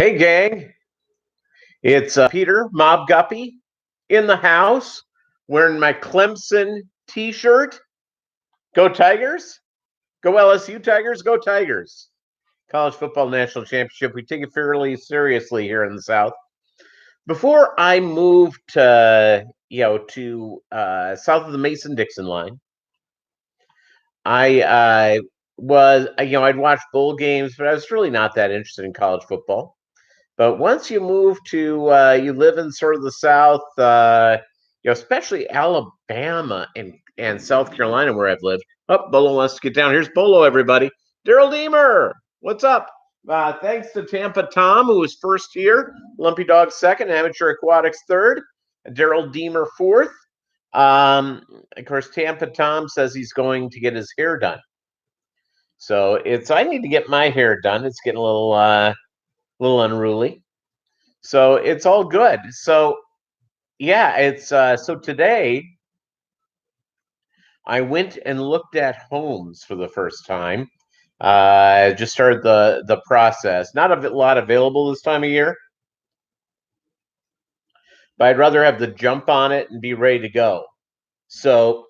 Hey, gang. It's Peter, Mobb Guppy, in the house, wearing my Clemson t-shirt. Go Tigers. Go LSU Tigers. Go Tigers. College Football National Championship. We take it fairly seriously here in the South. Before I moved to south of the Mason-Dixon line, I'd watched bowl games, but I was really not that interested in college football. But once you move to you live in sort of the South, especially Alabama and South Carolina, where I've lived. Oh, Bolo wants to get down. Here's Bolo, everybody. Daryl Deemer, what's up? Thanks to Tampa Tom, who was first here, Lumpy Dog second, Amateur Aquatics third, Daryl Deemer fourth. Of course, Tampa Tom says he's going to get his hair done. So I need to get my hair done. It's getting a little unruly. So it's all good. So yeah, it's so today I went and looked at homes for the first time. Just started the process. Not a lot available this time of year, but I'd rather have the jump on it and be ready to go. So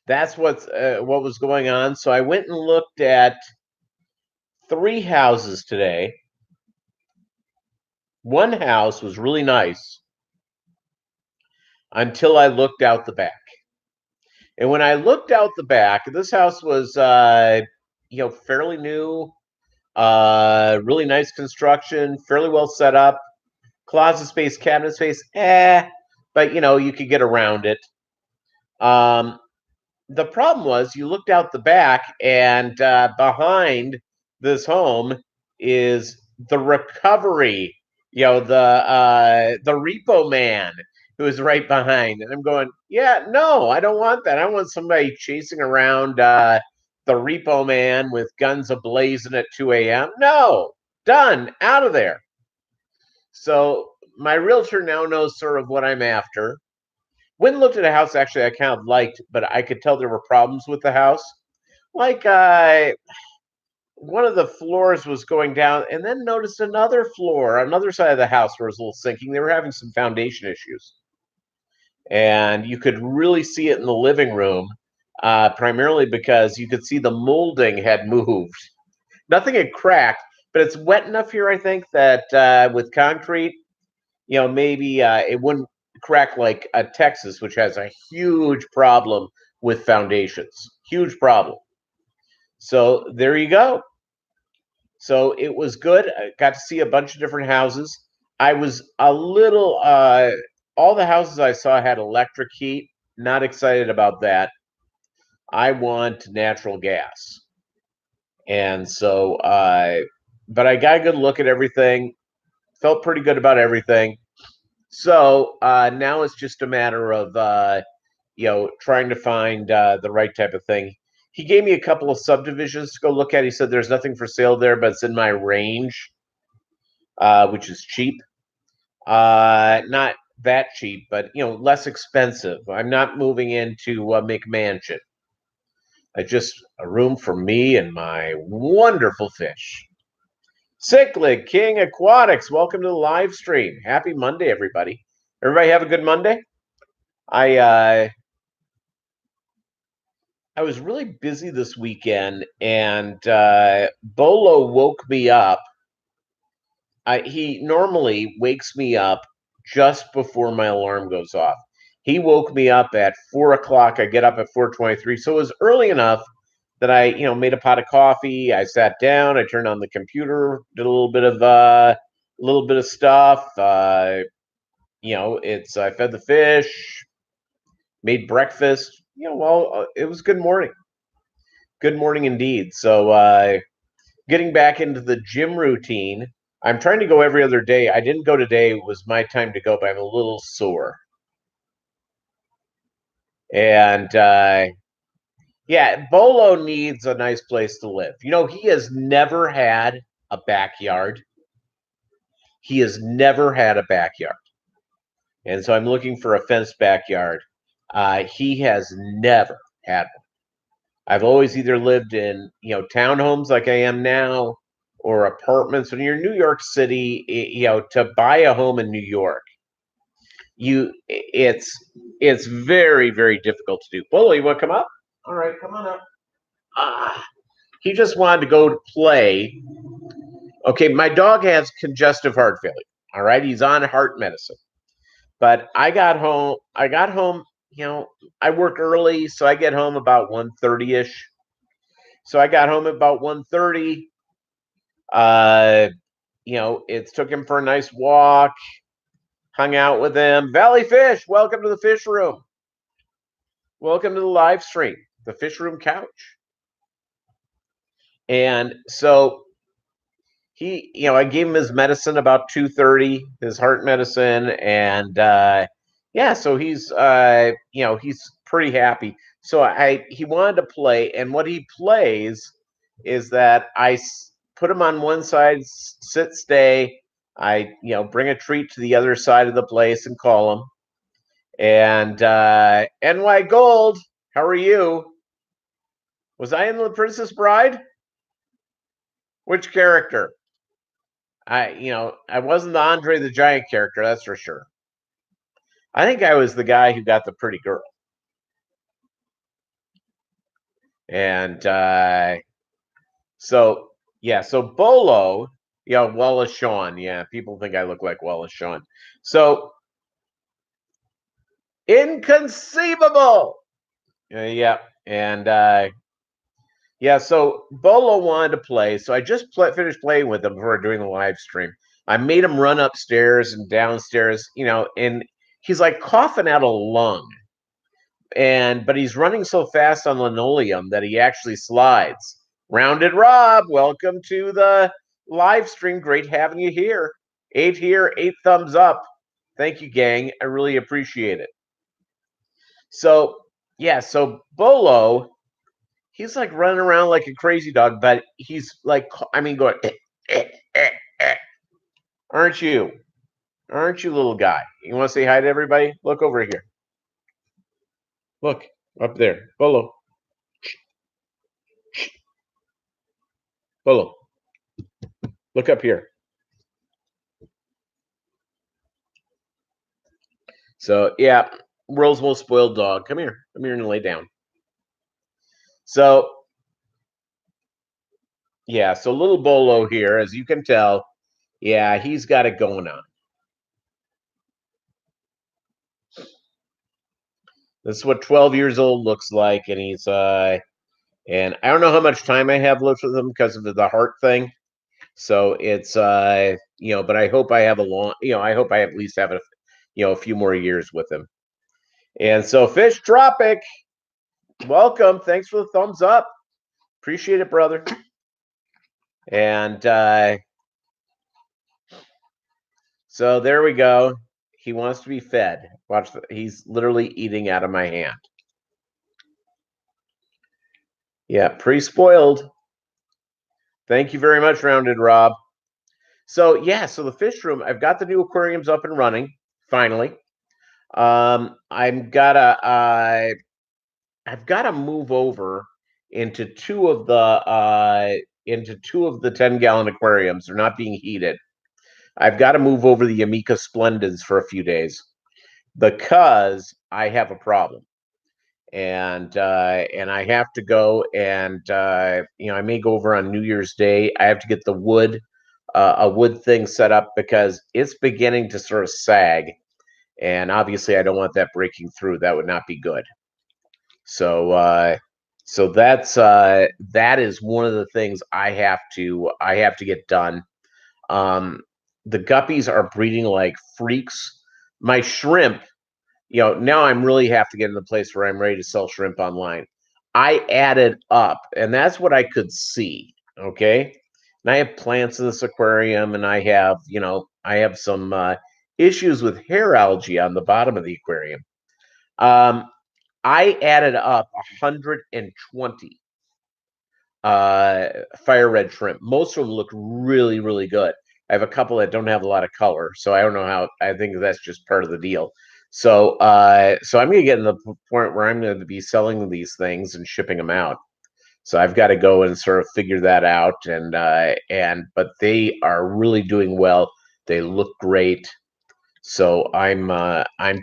that's what was going on. So I went and looked at 3 houses today. One house was really nice until I looked out the back. And when I looked out the back, this house was fairly new, really nice construction, fairly well set up, closet space, cabinet space, but you could get around it. The problem was you looked out the back, and behind this home is the recovery, the repo man who is right behind. And I'm going, yeah, no, I don't want that. I want somebody chasing around the repo man with guns ablazing at 2 a.m. No, done, out of there. So my realtor now knows sort of what I'm after. Went and looked at a house actually I kind of liked, but I could tell there were problems with the house. Like one of the floors was going down, and then noticed another floor, another side of the house where it was a little sinking. They were having some foundation issues. And you could really see it in the living room, primarily because you could see the molding had moved. Nothing had cracked, but it's wet enough here, I think, that with concrete, maybe it wouldn't crack like Texas, which has a huge problem with foundations. Huge problem. So there you go. So it was good. I got to see a bunch of different houses. I was a little all the houses I saw had electric heat. Not excited about that. I want natural gas. And so but I got a good look at everything. Felt pretty good about everything. So now it's just a matter of trying to find the right type of thing. He gave me a couple of subdivisions to go look at. He said there's nothing for sale there, but it's in my range, which is cheap. Not that cheap, but less expensive. I'm not moving into McMansion. Just a room for me and my wonderful fish. Cyclic King Aquatics, welcome to the live stream. Happy Monday, everybody. Everybody have a good Monday. I was really busy this weekend, and Bolo woke me up. He normally wakes me up just before my alarm goes off. He woke me up at 4 o'clock. I get up at 4:23, so it was early enough that I, made a pot of coffee. I sat down. I turned on the computer, did a little bit of stuff. I fed the fish, made breakfast. It was good morning. Good morning indeed. So getting back into the gym routine. I'm trying to go every other day. I didn't go today. It was my time to go, but I'm a little sore. And Bolo needs a nice place to live. He has never had a backyard. He has never had a backyard. And so I'm looking for a fenced backyard. He has never had one. I've always either lived in, townhomes like I am now, or apartments. When you're in New York City, to buy a home in New York, it's very, very difficult to do. Bolo, you want to come up? All right, come on up. He just wanted to go to play. Okay, my dog has congestive heart failure. All right, he's on heart medicine. But I got home. I work early, so I get home about 1:30ish. So I got home about 1:30. Uh, it took him for a nice walk, hung out with him. Valley Fish, welcome to the fish room. Welcome to the live stream, the fish room couch. And so I gave him his medicine about 2:30, his heart medicine, and so he's he's pretty happy. So he wanted to play, and what he plays is that I put him on one side, sit, stay. I bring a treat to the other side of the place and call him. And NY Gold, how are you? Was I in The Princess Bride? Which character? I wasn't the Andre the Giant character, that's for sure. I think I was the guy who got the pretty girl. And so Bolo, Wallace Shawn. Yeah, people think I look like Wallace Shawn. So inconceivable. Yeah. And so Bolo wanted to play, so I just finished playing with him before doing the live stream. I made him run upstairs and downstairs, and he's like coughing out a lung. But he's running so fast on linoleum that he actually slides. Rounded Rob, welcome to the live stream. Great having you here. 8 here, 8 thumbs up. Thank you, gang. I really appreciate it. So Bolo, he's like running around like a crazy dog, but he's like, going, Aren't you, little guy? You want to say hi to everybody? Look over here. Look up there, Bolo. Bolo, look up here. So yeah, world's most spoiled dog. Come here and lay down. So so little Bolo here, as you can tell, he's got it going on. This is what 12 years old looks like, and he's and I don't know how much time I have left with him because of the heart thing. So it's but I hope I have I hope I at least have a few more years with him. And so Fish Tropic, welcome. Thanks for the thumbs up. Appreciate it, brother. And so there we go. He wants to be fed. Watch, he's literally eating out of my hand. Yeah, pre-spoiled. Thank you very much, Rounded Rob. So so the fish room, I've got the new aquariums up and running, finally. I've got to move over into two of the 10-gallon aquariums. They're not being heated. I've got to move over the Amica Splendids for a few days because I have a problem. And I have to go and I may go over on New Year's Day. I have to get the a wood thing set up because it's beginning to sort of sag. And obviously I don't want that breaking through. That would not be good. So that is one of the things I have to get done. The guppies are breeding like freaks. My shrimp, now I'm really have to get in the place where I'm ready to sell shrimp online. I added up, and that's what I could see. Okay. And I have plants in this aquarium, and I have some issues with hair algae on the bottom of the aquarium. I added up 120 fire red shrimp. Most of them look really, really good. I have a couple that don't have a lot of color, so I don't know how. I think that's just part of the deal. So I'm going to get in the point where I'm going to be selling these things and shipping them out. So I've got to go and sort of figure that out, but they are really doing well. They look great. So I'm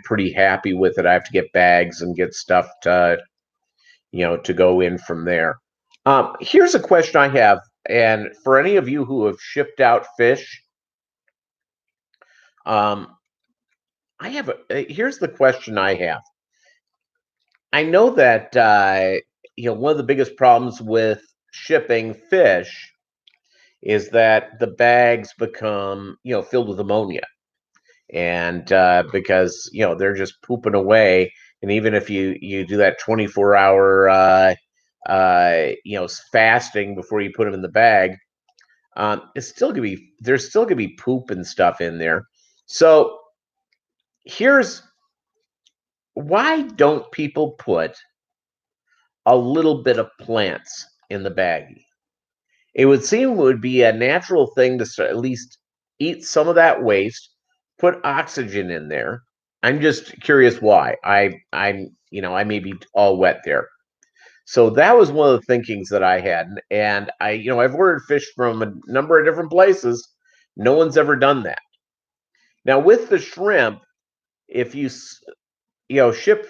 pretty happy with it. I have to get bags and get stuff to go in from there. Here's a question I have, and for any of you who have shipped out fish, um, here's the question I have. I know that one of the biggest problems with shipping fish is that the bags become filled with ammonia, and because they're just pooping away, and even if you do that 24-hour fasting before you put them in the bag, there's still gonna be poop and stuff in there. So here's why don't people put a little bit of plants in the baggie? It would seem it would be a natural thing to at least eat some of that waste, put oxygen in there. I'm just curious why. I may be all wet there. So that was one of the thinkings that I had, and I've ordered fish from a number of different places. No one's ever done that. Now with the shrimp, if ship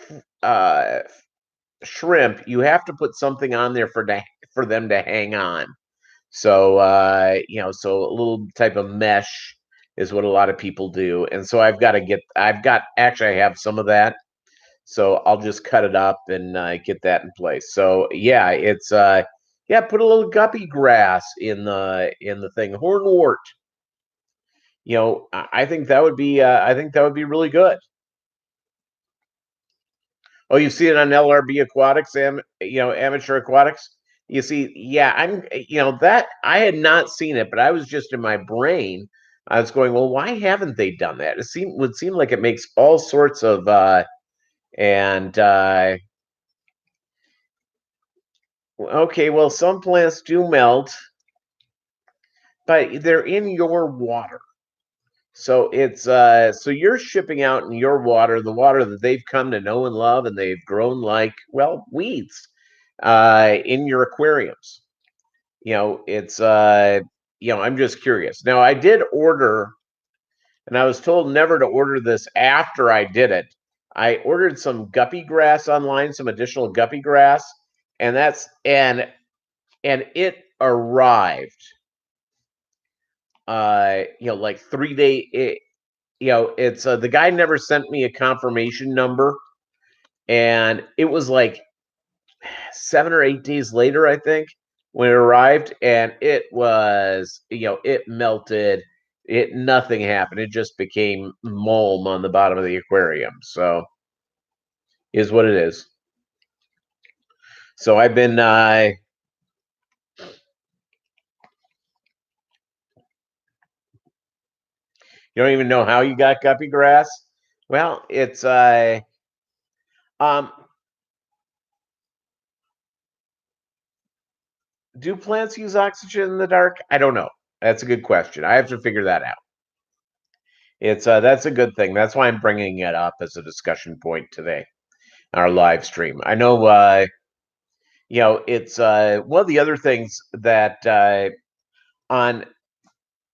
shrimp, you have to put something on there for them to hang on. So so a little type of mesh is what a lot of people do, and so actually I have some of that, so I'll just cut it up and get that in place. So yeah, it's put a little guppy grass in the thing, hornwort. I think that would be really good. Oh, you see it on LRB Aquatics, Amateur Aquatics. You see, yeah, that I had not seen it, but I was just in my brain. I was going, well, why haven't they done that? Would seem like it makes all sorts of and okay, well, some plants do melt, but they're in your water. So so you're shipping out in your water, the water that they've come to know and love, and they've grown like, well, weeds in your aquariums. It's I'm just curious. Now I did order, and I was told never to order this after I did it. I ordered some guppy grass online, some additional guppy grass, and it arrived like 3 day it's the guy never sent me a confirmation number, and it was like 7 or 8 days later, I think, when it arrived, and it was it melted. Nothing happened. It just became mulm on the bottom of the aquarium. So is what it is. So I've been you don't even know how you got guppy grass? Well, it's um do plants use oxygen in the dark? I don't know. That's a good question. I have to figure that out. It's that's a good thing. That's why I'm bringing it up as a discussion point today, our live stream. I know it's one of the other things that on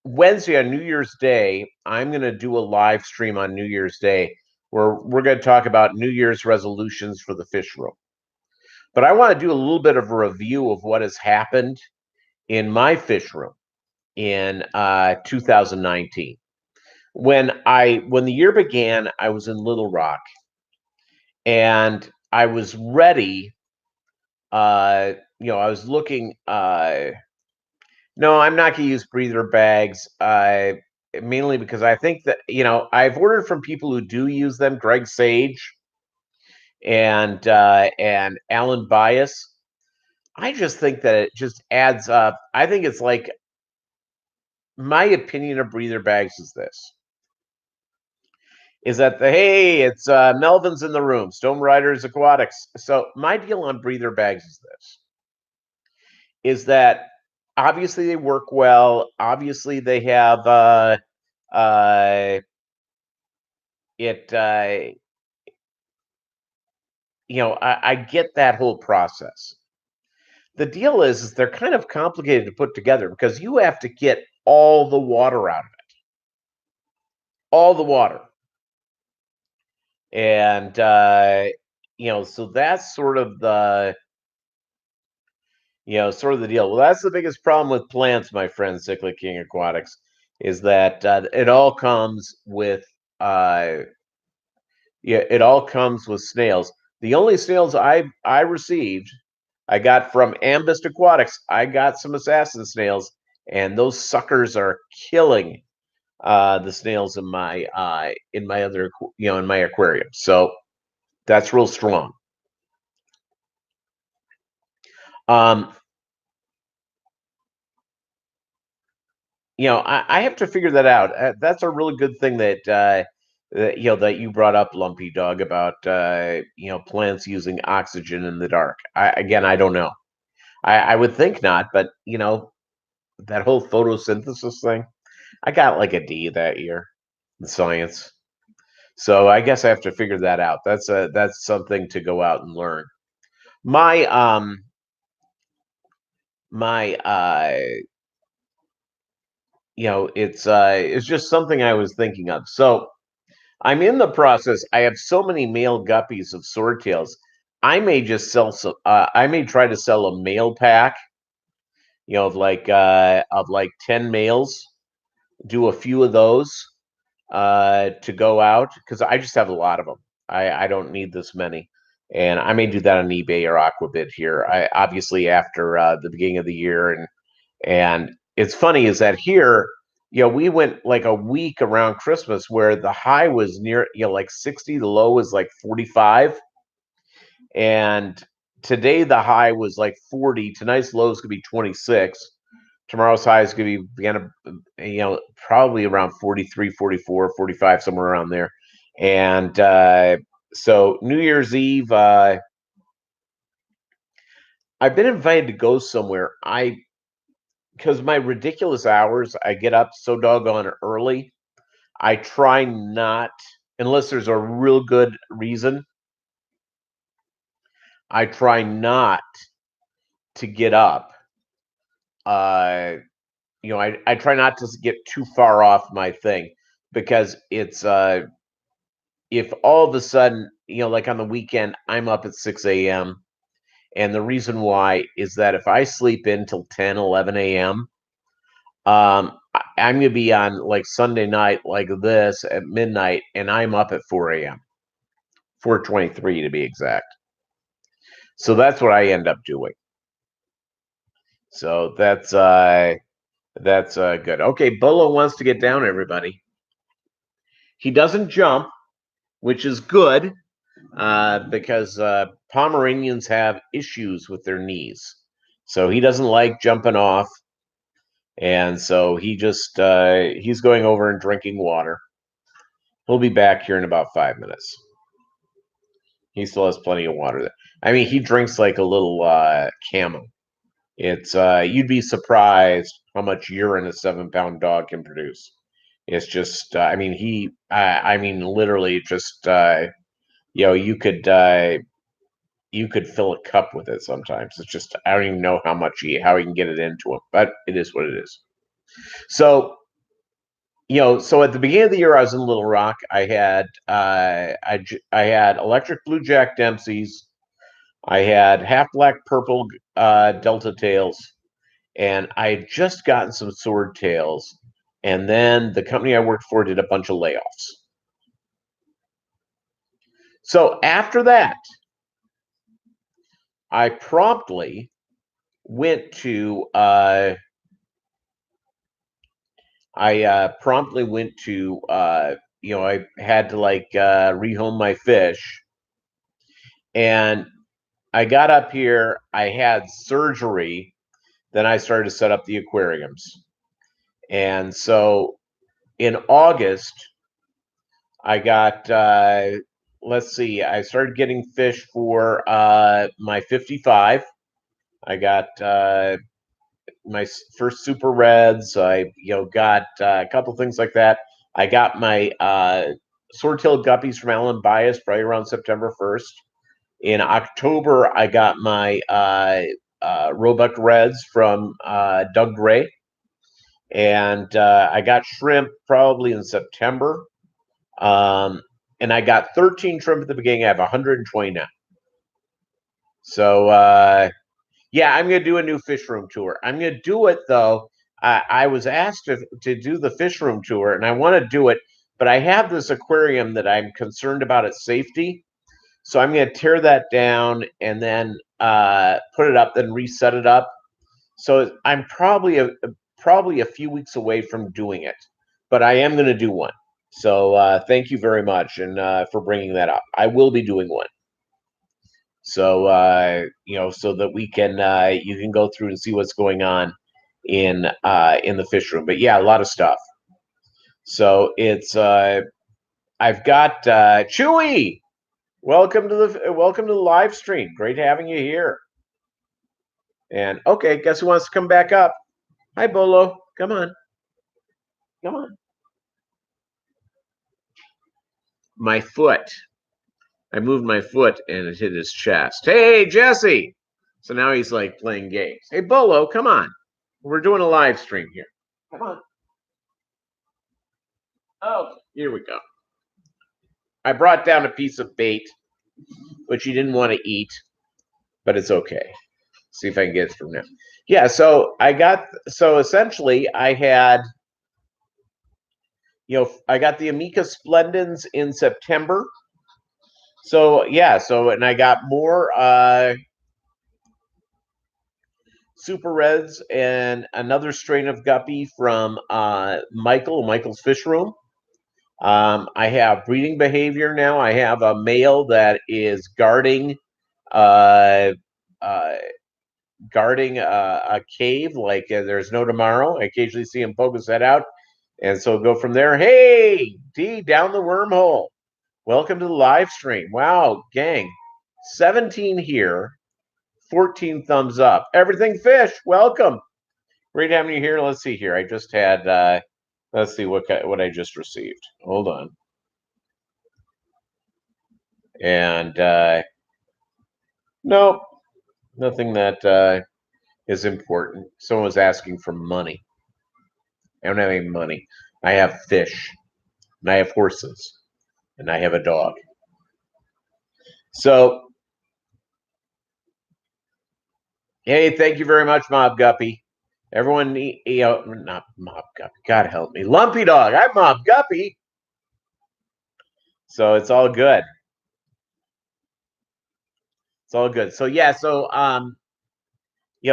Wednesday, on New Year's Day, I'm going to do a live stream on New Year's Day where we're going to talk about New Year's resolutions for the fish room. But I want to do a little bit of a review of what has happened in my fish room in 2019. When the year began, I was in Little Rock, and I was ready. I was looking. No, I'm not going to use breather bags. Mainly because I think that I've ordered from people who do use them, Greg Sage and Alan Bias. I just think that it just adds up. I think it's like, my opinion of breather bags is this: is that hey, it's Melvin's in the room, Stone Riders Aquatics. So my deal on breather bags is this: is that obviously they work well. Obviously they have uh, it. I get that whole process. the deal is they're kind of complicated to put together because you have to get all the water out of it, all the water. And so that's sort of the deal. Well, that's the biggest problem with plants, my friend, Cyclic King Aquatics, is that it all comes with snails. The only snails I received, I got from Ambist Aquatics. I got some assassin snails, and those suckers are killing the snails in my in my aquarium. So that's real strong. Um, I have to figure that out. That's a really good thing that you brought up, Lumpy Dog, about plants using oxygen in the dark. I don't know. I would think not, but that whole photosynthesis thing. I got like a D that year in science, so I guess I have to figure that out. That's something to go out and learn. My my it's just something I was thinking of. So I'm in the process. I have so many male guppies of swordtails. I may just sell some. I may try to sell a male pack, of like 10 males. Do a few of those to go out because I just have a lot of them. I don't need this many, and I may do that on eBay or Aquabid here. I obviously after the beginning of the year, and it's funny is that here, we went like a week around Christmas where the high was near, like 60, the low was like 45. And today the high was like 40. Tonight's low is going to be 26. Tomorrow's high is going to be probably around 43, 44, 45, somewhere around there. And so New Year's Eve, I've been invited to go somewhere. Because my ridiculous hours, I get up so doggone early. I try not, unless there's a real good reason, I try not to get up. I try not to get too far off my thing because it's if all of a sudden, like on the weekend, I'm up at 6 a.m. And the reason why is that if I sleep in till 10, 11 a.m., I'm gonna be on like Sunday night like this at midnight, and I'm up at 4 a.m. 4:23 to be exact. So that's what I end up doing. So that's good. Okay, Bolo wants to get down, everybody. He doesn't jump, which is good because Pomeranians have issues with their knees. So he doesn't like jumping off. And so he's going over and drinking water. He'll be back here in about 5 minutes. He still has plenty of water there. I mean, he drinks like a little camel. It's you'd be surprised how much urine a 7-pound dog can produce. It's just, literally just, you could fill a cup with it sometimes. It's just, I don't even know how he can get it into him, but it is what it is. So, so at the beginning of the year, I was in Little Rock. I had I had electric blue Jack Dempsey's. I had half black purple Delta tails, and I had just gotten some sword tails. And then the company I worked for did a bunch of layoffs. So after that, I promptly went to I had to like rehome my fish, and I got up here, I had surgery, then I started to set up the aquariums. And so in August, I got let's see, I started getting fish for my 55. I got my first super reds. I got a couple things like that. I got my sword-tailed guppies from Alan Bias probably around September 1st. In October, I got my Roebuck Reds from Doug Gray. And I got shrimp probably in September. And I got 13 shrimp at the beginning. I have 120 now. So, yeah, I'm going to do a new fish room tour. I'm going to do it, though. I was asked to do the fish room tour, and I want to do it, but I have this aquarium that I'm concerned about its safety. So I'm going to tear that down and then put it up, then reset it up. So I'm probably a few weeks away from doing it, but I am going to do one. So thank you very much and for bringing that up. I will be doing one. So so that we can you can go through and see what's going on in the fish room. But yeah, a lot of stuff. So it's I've got Chewy. Welcome to the live stream. Great having you here. And okay, guess who wants to come back up? Hi, Bolo. Come on. Come on. My foot. I moved my foot and it hit his chest. Hey, Jesse. So now he's like playing games. Hey, Bolo, come on. We're doing a live stream here. Come on. Oh, here we go. I brought down a piece of bait, which he didn't want to eat, but it's okay. See if I can get it from now. Yeah, so essentially I had, I got the Amica Splendens in September. So yeah, and I got more Super Reds and another strain of Guppy from Michael's Fish Room. I have breeding behavior now. I have a male that is guarding a cave like there's no tomorrow. I occasionally see him poke his head out, and so go from there. Hey, D, down the wormhole. Welcome to the live stream. Wow, gang, 17 here. 14 thumbs up. Everything fish, welcome. Great having you here. Let's see here. I just had, let's see what I just received. Hold on. And nope, nothing that is important. Someone was asking for money. I don't have any money. I have fish, and I have horses, and I have a dog. So, hey, thank you very much, Mobb Guppy. Everyone, not Mobb Guppy. God help me, Lumpy Dog. I'm Mobb Guppy. So it's all good. It's all good. So yeah, so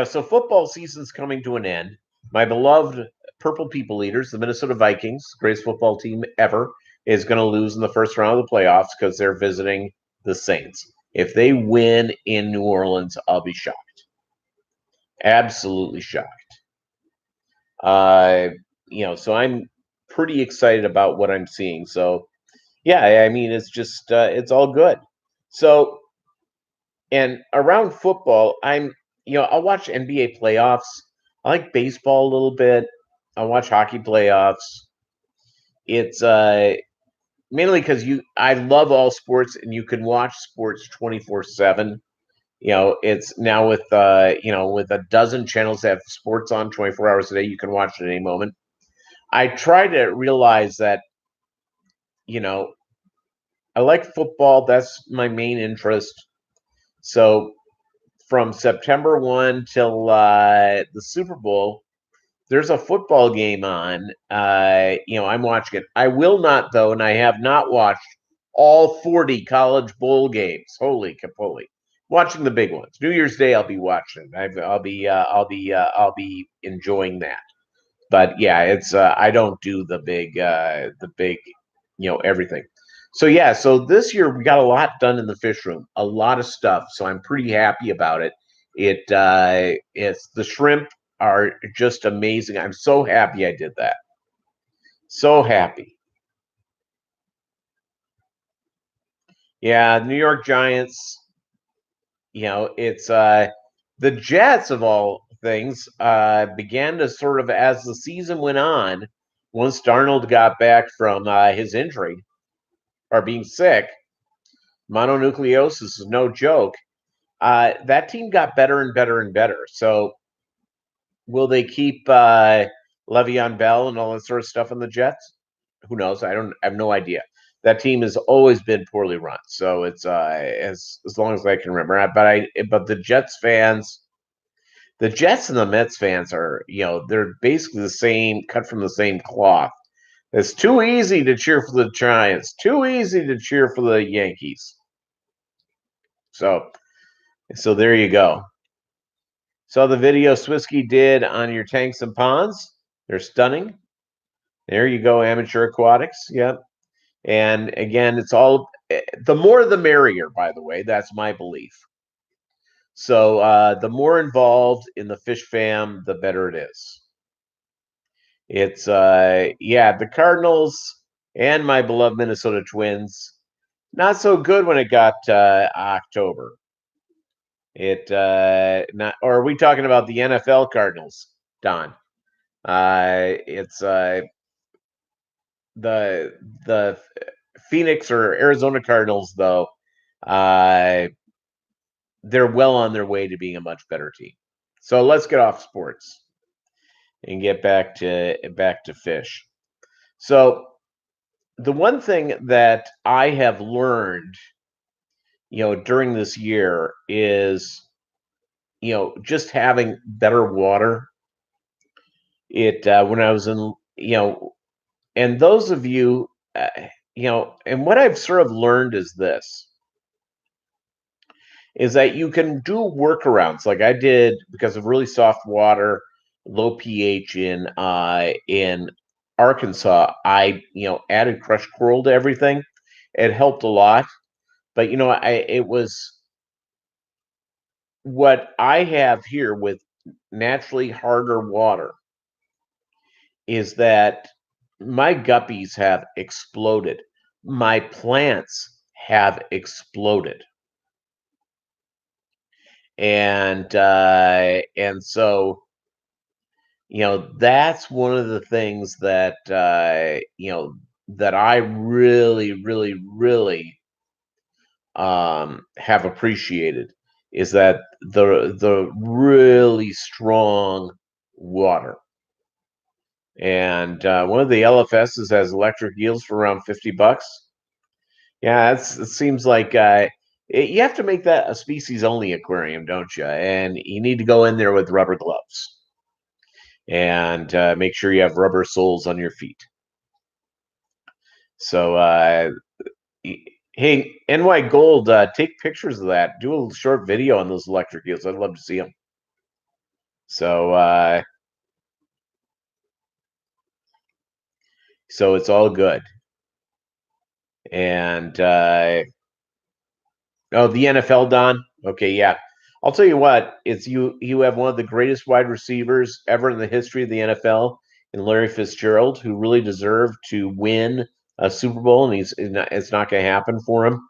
so football season's coming to an end. My beloved Purple People Eaters, the Minnesota Vikings, greatest football team ever, is going to lose in the first round of the playoffs because they're visiting the Saints. If they win in New Orleans, I'll be shocked. Absolutely shocked. So I'm pretty excited about what I'm seeing. So yeah, I mean, it's just it's all good. So, and around football, I'll watch NBA playoffs. I like baseball a little bit. I watch hockey playoffs. It's mainly because I love all sports, and you can watch sports 24/7. It's now with with a dozen channels that have sports on 24 hours a day. You can watch it at any moment. I try to realize that, I like football. That's my main interest. So from September 1 till the Super Bowl, there's a football game on. I'm watching it. I will not, though, and I have not watched all 40 college bowl games. Holy capoli. Watching the big ones. New Year's Day, I'll be watching. I'll be enjoying that. But yeah, it's I don't do the big everything. So yeah, so this year we got a lot done in the fish room, a lot of stuff. So I'm pretty happy about it. It's the shrimp are just amazing. I'm so happy I did that. So happy. Yeah, New York Giants. It's the Jets of all things began to sort of, as the season went on, once Darnold got back from his injury or being sick, mononucleosis is no joke. that team got better and better and better. So will they keep Le'Veon Bell and all that sort of stuff in the Jets? Who knows? I have no idea. That team has always been poorly run, so it's as long as I can remember. But the Jets fans, the Jets and the Mets fans are, they're basically the same, cut from the same cloth. It's too easy to cheer for the Giants, too easy to cheer for the Yankees. So there you go. Saw the video Swisky did on your tanks and ponds. They're stunning. There you go, amateur aquatics. Yep. And again, it's all the more the merrier, by the way. That's my belief. So the more involved in the fish fam, the better it is. It's the Cardinals and my beloved Minnesota Twins. Not so good when it got October. Not, or are we talking about the NFL Cardinals, Don? It's the Phoenix or Arizona Cardinals, though. They're well on their way to being a much better team. So let's get off sports and get back to fish. So the one thing that I have learned, during this year is, just having better water. It when I was in, and those of you, and what I've sort of learned is this. Is that you can do workarounds like I did because of really soft water, low pH in Arkansas. I added crushed coral to everything. It helped a lot, but it was what I have here with naturally harder water is that my guppies have exploded. My plants have exploded. And so that's one of the things that that I really really really have appreciated is that the really strong water. And one of the LFSs has electric eels for around $50. Yeah, it seems like you have to make that a species only aquarium, don't you? And you need to go in there with rubber gloves and make sure you have rubber soles on your feet. So, hey, NY Gold, take pictures of that. Do a short video on those electric eels. I'd love to see them. So, so it's all good. And the NFL, Don. Okay, yeah. I'll tell you what. It's you have one of the greatest wide receivers ever in the history of the NFL, and Larry Fitzgerald, who really deserved to win a Super Bowl, and it's not going to happen for him.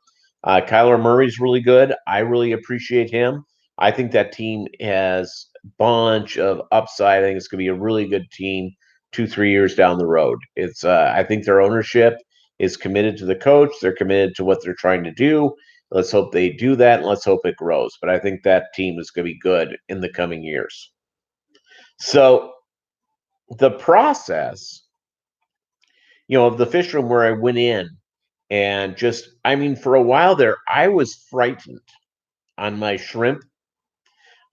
Kyler Murray's really good. I really appreciate him. I think that team has a bunch of upside. I think it's going to be a really good team 2-3 years down the road. It's I think their ownership is committed to the coach. They're committed to what they're trying to do. Let's hope they do that, and let's hope it grows. But I think that team is going to be good in the coming years. So the process, of the fish room where I went in and just, I mean, for a while there, I was frightened on my shrimp.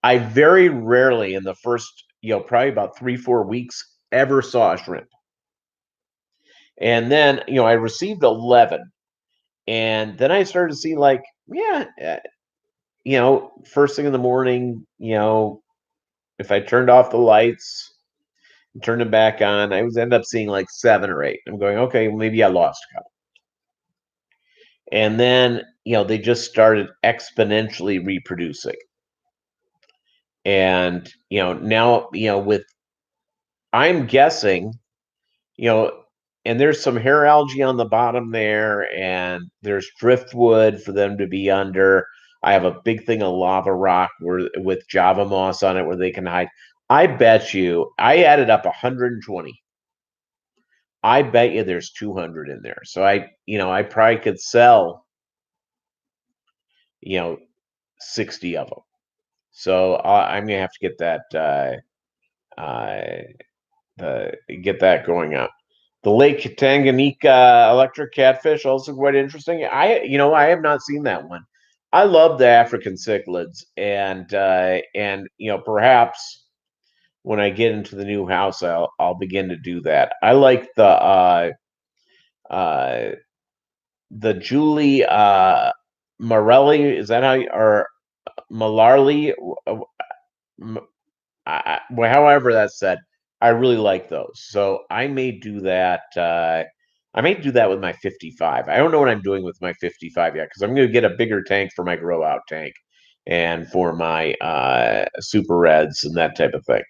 I very rarely in the first, probably about 3-4 weeks ever saw a shrimp. And then, I received 11. And then I started to see like, first thing in the morning, if I turned off the lights and turned them back on, I was end up seeing like 7 or 8. I'm going, okay, well, maybe I lost a couple. And then, they just started exponentially reproducing. And, now, with, I'm guessing, and there's some hair algae on the bottom there, and there's driftwood for them to be under. I have a big thing of lava rock with Java moss on it where they can hide. I bet you, I added up 120. I bet you there's 200 in there. So I probably could sell, 60 of them. So I'm gonna have to get that get that going up. The Lake Tanganyika electric catfish also quite interesting. I have not seen that one. I love the African cichlids, and perhaps when I get into the new house, I'll begin to do that. I like uh, the Julie Morelli. Is that how you, or Malarly? Uh, well, however that's said, I really like those. So I may do that. I may do that with my 55. I don't know what I'm doing with my 55 yet because I'm going to get a bigger tank for my grow out tank and for my super reds and that type of thing.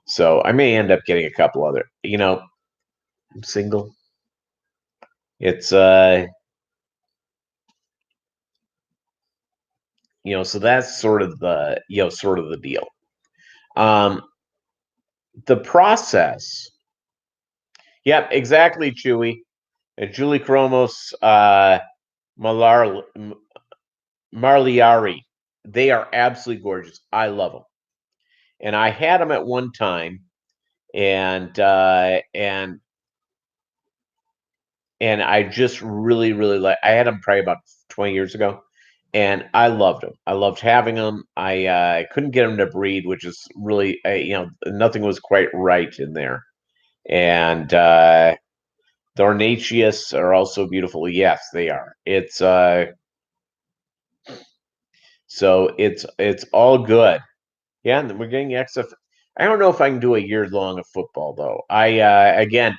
So I may end up getting a couple other. I'm single. It's so that's sort of the deal. Um, the process. Yep, exactly, Chewy. Julie Cromos, Malar Marliari. They are absolutely gorgeous. I love them, and I had them at one time, and I just really really like. I had them probably about 20 years ago, and I loved them. I loved having them. I couldn't get them to breed, which is really nothing was quite right in there, and the Ornathius are also beautiful. Yes, they are. It's all good. Yeah, and we're getting XF. I don't know if I can do a year long of football though. Again,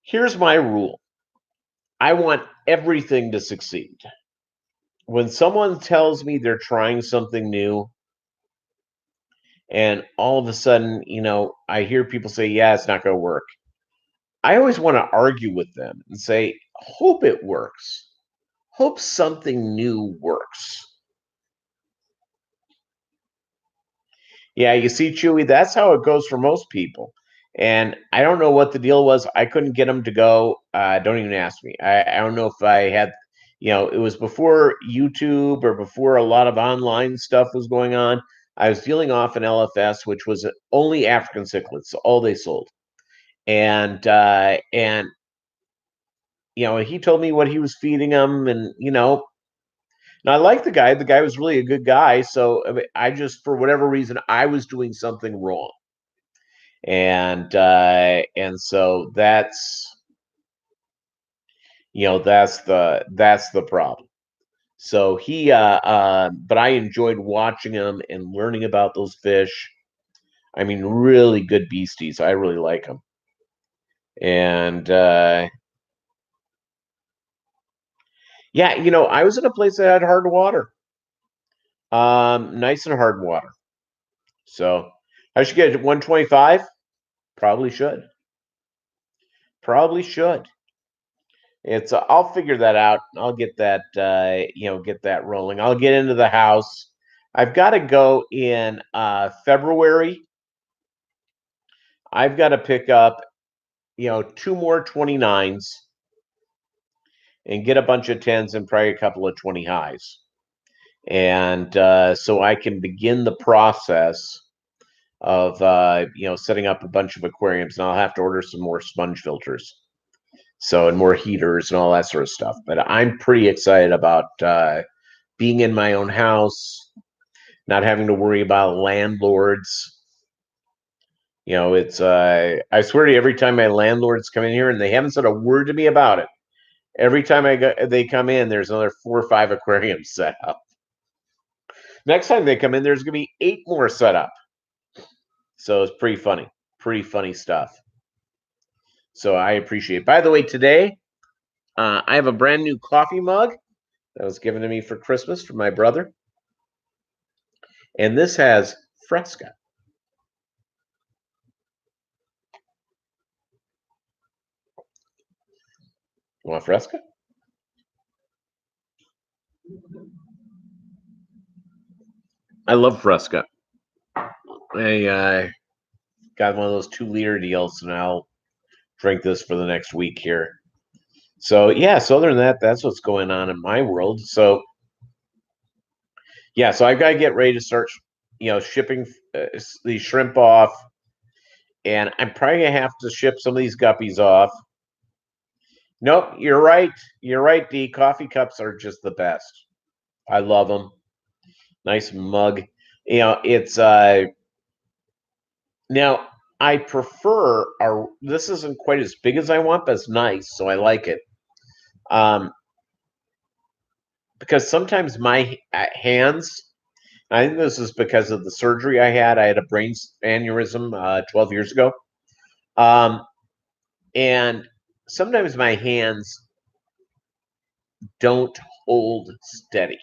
here's my rule. I want everything to succeed. When someone tells me they're trying something new and all of a sudden, I hear people say, "Yeah, it's not going to work." I always want to argue with them and say, "Hope it works. Hope something new works." Yeah, you see, Chewy, that's how it goes for most people. And I don't know what the deal was. I couldn't get them to go. Don't even ask me. I don't know if I had, it was before YouTube or before a lot of online stuff was going on. I was dealing off an LFS, which was only African cichlids, all they sold. And he told me what he was feeding them, and I like the guy. The guy was really a good guy. So I mean, I just, for whatever reason, I was doing something wrong, and so that's the problem. So but I enjoyed watching him and learning about those fish. I mean, really good beasties. I really like them. And yeah, I was in a place that had hard water, nice and hard water. So I should get 125. Probably should. Probably should. It's I'll figure that out. I'll get that get that rolling. I'll get into the house. I've got to go in February. I've got to pick up two more 29s and get a bunch of 10s and probably a couple of 20 highs. And so I can begin the process of setting up a bunch of aquariums, and I'll have to order some more sponge filters. So, and more heaters and all that sort of stuff. But I'm pretty excited about being in my own house, not having to worry about landlords. It's I swear to you, every time my landlords come in here and they haven't said a word to me about it, every time they come in, there's another 4 or 5 aquariums set up. Next time they come in, there's going to be 8 more set up. So it's pretty funny stuff. So I appreciate it. By the way, today I have a brand new coffee mug that was given to me for Christmas from my brother. And this has Fresca. You want Fresca? I love Fresca. I got one of those 2-liter deals, and I'll drink this for the next week here. So yeah, so other than that, that's what's going on in my world. So Yeah, so I've got to get ready to start, shipping these shrimp off, and I'm probably gonna have to ship some of these guppies off. Nope, you're right. You're right, D. Coffee cups are just the best. I love them. Nice mug. It's now I prefer our. This isn't quite as big as I want, but it's nice, so I like it. Um, because sometimes my hands. I think this is because of the surgery I had. I had a brain aneurysm 12 years ago. Um, and sometimes my hands don't hold steady.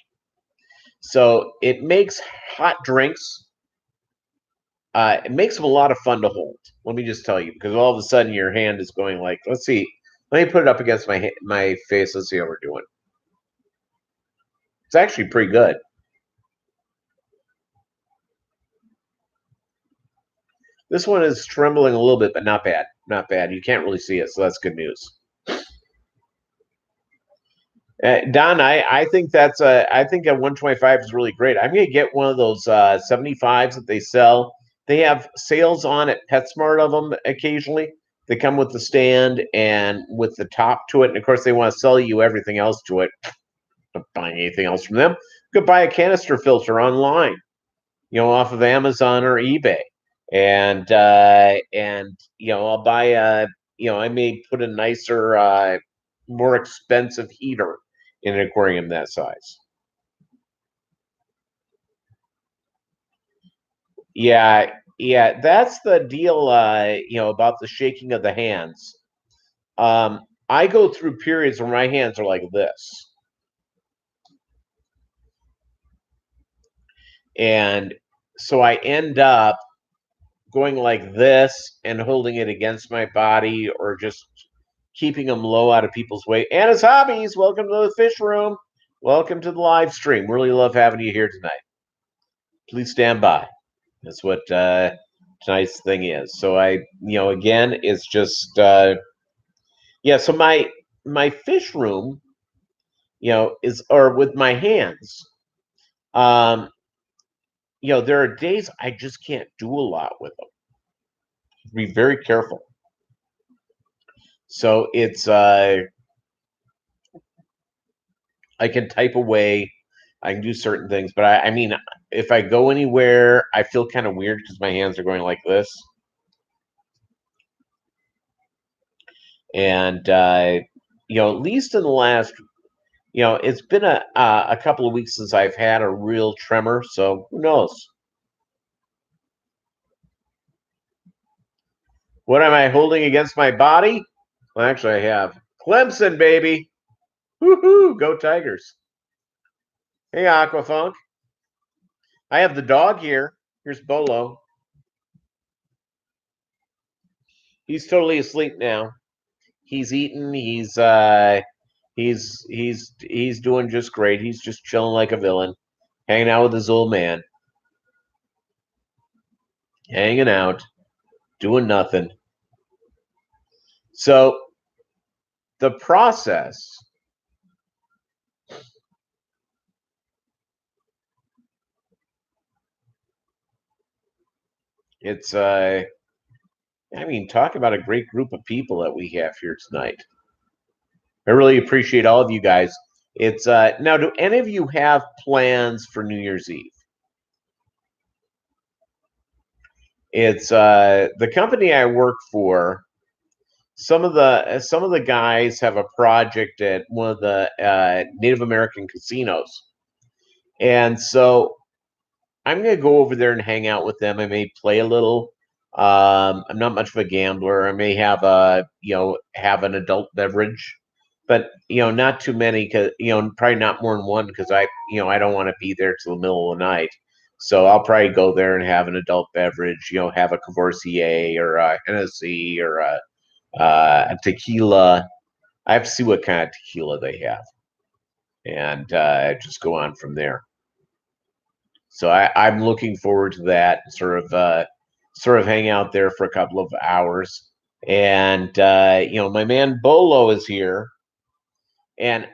So it makes hot drinks, it makes them a lot of fun to hold. Let me just tell you, because all of a sudden your hand is going like, let's see, let me put it up against my face. Let's see how we're doing. It's actually pretty good. This one is trembling a little bit, but not bad. Not bad. You can't really see it, so that's good news. Don, I think I think a 125 is really great. I'm gonna get one of those 75s that they sell. They have sales on at PetSmart of them occasionally. They come with the stand and with the top to it, and of course they want to sell you everything else to it. Not buying anything else from them. You could buy a canister filter online, off of Amazon or eBay, and I'll buy I may put a nicer, more expensive heater in an aquarium that size. Yeah, yeah, that's the deal. About the shaking of the hands. I go through periods where my hands are like this, and so I end up going like this and holding it against my body, or just keeping them low out of people's way. Anna's Hobbies, welcome to the fish room. Welcome to the live stream. Really love having you here tonight. Please stand by. That's what tonight's thing is. So again, it's just yeah. So my fish room, is or with my hands. Um, there are days I just can't do a lot with them. Be very careful. So it's I can type away, I can do certain things, but I mean, if I go anywhere, I feel kind of weird because my hands are going like this. And at least in the last, it's been a couple of weeks since I've had a real tremor, so who knows? What am I holding against my body? Well, actually, I have Clemson, baby. Woohoo! Go Tigers! Hey, Aquafunk. I have the dog here. Here's Bolo. He's totally asleep now. He's eating. He's doing just great. He's just chilling like a villain, hanging out with his old man, hanging out, doing nothing. So the process, it's I mean, talk about a great group of people that we have here tonight. I really appreciate all of you guys. It's now, do any of you have plans for New Year's Eve? It's the company I work for. Some of the guys have a project at one of the Native American casinos, and so I'm gonna go over there and hang out with them. I may play a little. I'm not much of a gambler. I may have have an adult beverage, but not too many, because probably not more than one, because I don't want to be there till the middle of the night. So I'll probably go there and have an adult beverage. Have a Courvoisier or a Hennessy or a tequila. I have to see what kind of tequila they have, and just go on from there. So I'm looking forward to that. Sort of hang out there for a couple of hours, and my man Bolo is here, and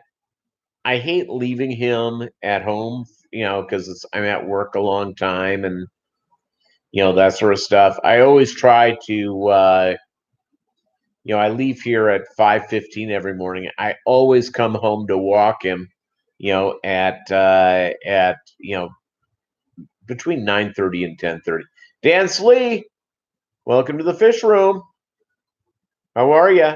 I hate leaving him at home because I'm at work a long time and that sort of stuff. I always try to I leave here at 5:15 every morning. I always come home to walk him, at between 9:30 and 10:30. Dan Slee, welcome to the fish room. How are you?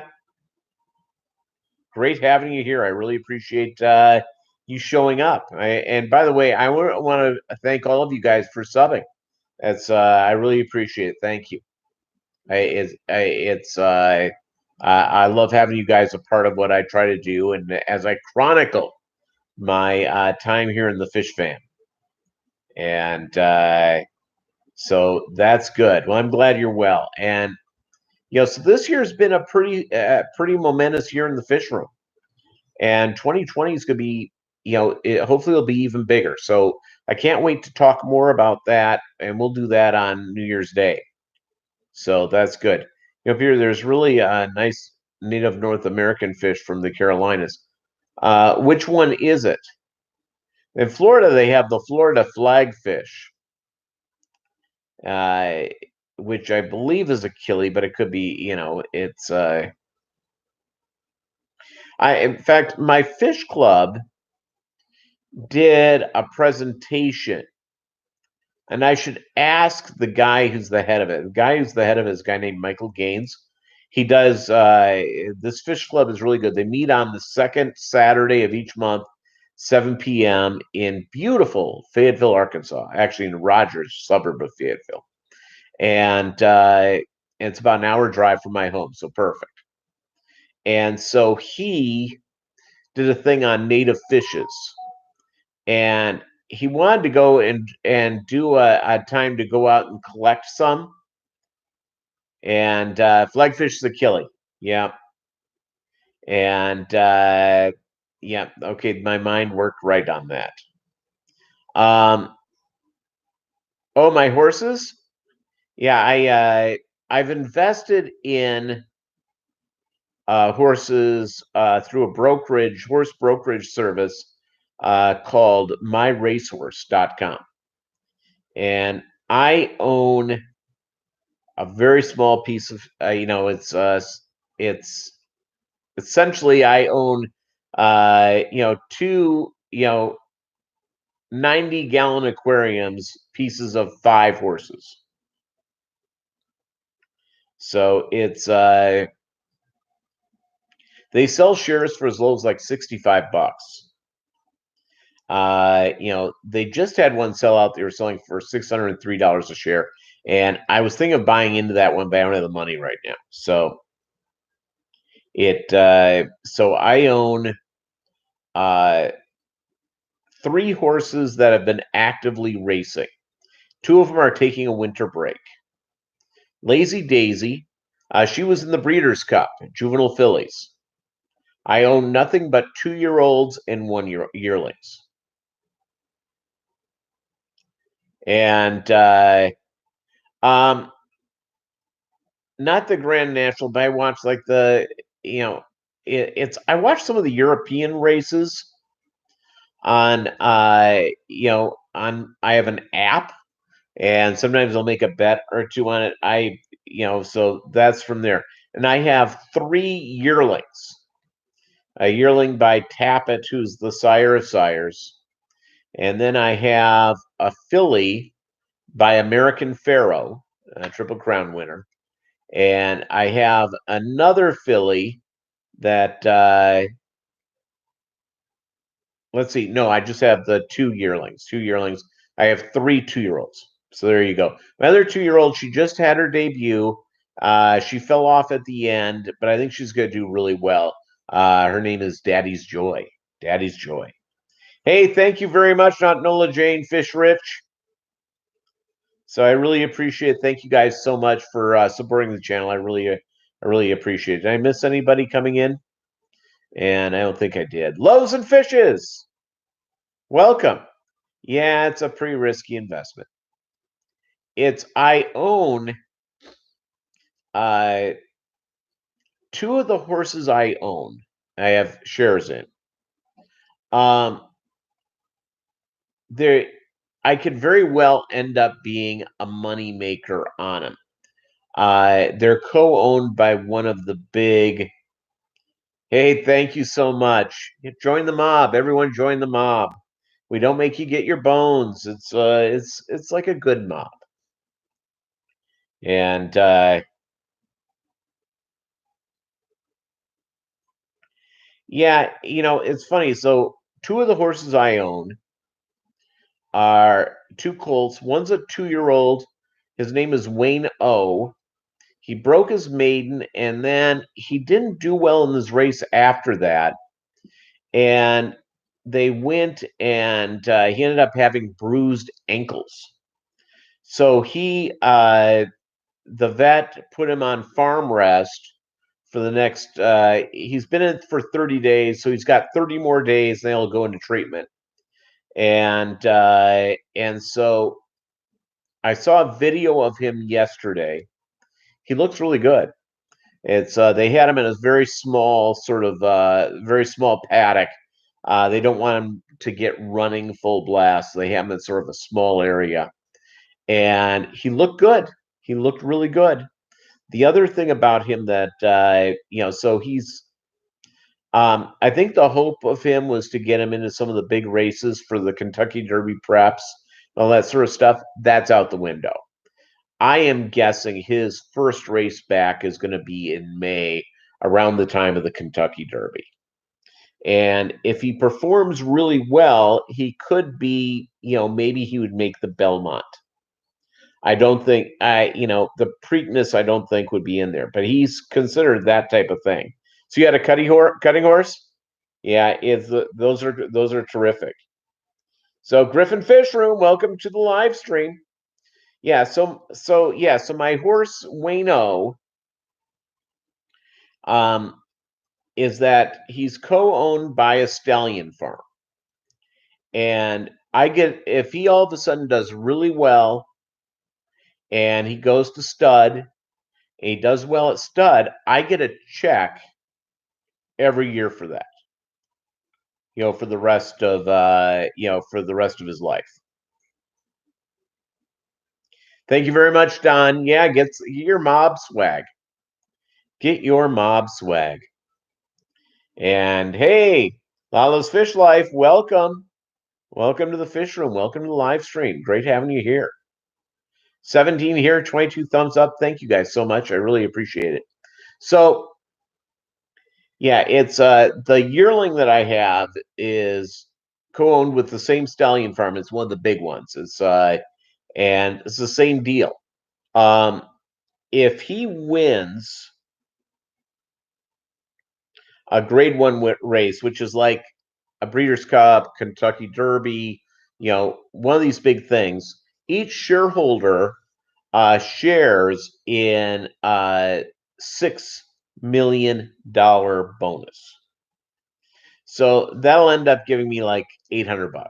Great having you here. I really appreciate you showing up. And by the way, I want to thank all of you guys for subbing. I really appreciate it. Thank you. I love having you guys a part of what I try to do, and as I chronicle my time here in the fish fam, and so that's good. Well, I'm glad you're well, and so this year's been a pretty momentous year in the fish room, and 2020 is going to be, hopefully it'll be even bigger. So I can't wait to talk more about that, and we'll do that on New Year's Day. So that's good. Here there's really a nice native North American fish from the Carolinas. Which one is it? In Florida, they have the Florida flagfish, uh, which I believe is a killie, but it could be, it's. In fact, my fish club did a presentation, and I should ask the guy who's the head of it. The guy who's the head of it is a guy named Michael Gaines. He does this fish club is really good. They meet on the second Saturday of each month, 7 p.m. in beautiful Fayetteville, Arkansas, actually in Rogers, suburb of Fayetteville. And it's about an hour drive from my home, so perfect. And so he did a thing on native fishes, and he wanted to go and do a time to go out and collect some. And flagfish is a killie, yeah. And yeah, okay, my mind worked right on that. Oh, my horses? Yeah, I've invested in horses through a horse brokerage service called myracehorse.com. And I own a very small piece of, it's essentially I own, two, 90-gallon aquariums, pieces of 5 horses. So it's they sell shares for as low as like $65. They just had one sell out. They were selling for $603 a share, and I was thinking of buying into that one, but I don't have the money right now. So so I own 3 horses that have been actively racing. 2 of them are taking a winter break. Lazy Daisy, she was in the Breeders' Cup, juvenile fillies. I own nothing but 2-year-olds and 1-yearlings. And not the Grand National, but I watch like I watch some of the European races on I have an app, and sometimes I'll make a bet or two on it. So that's from there. And I have 3 yearlings. A yearling by Tappet, who's the sire of sires. And then I have a filly by American Pharaoh, a Triple Crown winner. And I have another filly that, let's see. No, I just have the 2 yearlings. 2 yearlings. I have 3 2-year-olds. So there you go. My other 2-year-old, she just had her debut. She fell off at the end, but I think she's going to do really well. Her name is Daddy's Joy. Daddy's Joy. Hey, thank you very much, not Nola Jane Fish Rich. So I really appreciate it. Thank you guys so much for supporting the channel. I really appreciate it. Did I miss anybody coming in? And I don't think I did. Loaves and Fishes. Welcome. Yeah, it's a pretty risky investment. I own 2 of the horses I own. I have shares in. there, I could very well end up being a money maker on them. They're co-owned by one of the big. Hey, thank you so much. Join the mob. Everyone, join the mob. We don't make you get your bones. It's like a good mob. And yeah, it's funny. So two of the horses I own are two colts. One's a 2-year-old. His name is Wayne O. He broke his maiden, and then he didn't do well in this race after that. And they went, and he ended up having bruised ankles. So the vet put him on farm rest for the next. He's been in for 30 days, so he's got 30 more days. And then he'll go into treatment. And so I saw a video of him yesterday. He looks really good. It's they had him in a very small very small paddock. They don't want him to get running full blast. So they have him in sort of a small area, and he looked good. He looked really good. The other thing about him that so he's I think the hope of him was to get him into some of the big races for the Kentucky Derby preps, all that sort of stuff. That's out the window. I am guessing his first race back is going to be in May, around the time of the Kentucky Derby. And if he performs really well, he could be, maybe he would make the Belmont. I don't think the Preakness I don't think would be in there, but he's considered that type of thing. So you had a cutting horse? Yeah, those are terrific. So Griffin Fish Room, welcome to the live stream. Yeah, so my horse Wayno is that he's co-owned by a stallion farm. And if he all of a sudden does really well and he goes to stud and he does well at stud, I get a check every year for that. For the rest of his life. Thank you very much, Don. Yeah, get your mob swag. Get your mob swag. And hey, Lalo's Fish Life, welcome. Welcome to the fish room. Welcome to the live stream. Great having you here. 17 here, 22 thumbs up. Thank you guys so much. I really appreciate it. So, yeah, it's the yearling that I have is co-owned with the same stallion farm. It's one of the big ones. And it's the same deal. If he wins a grade 1 race, which is like a Breeders' Cup, Kentucky Derby, one of these big things, each shareholder shares in $6 million bonus. So that'll end up giving me like $800.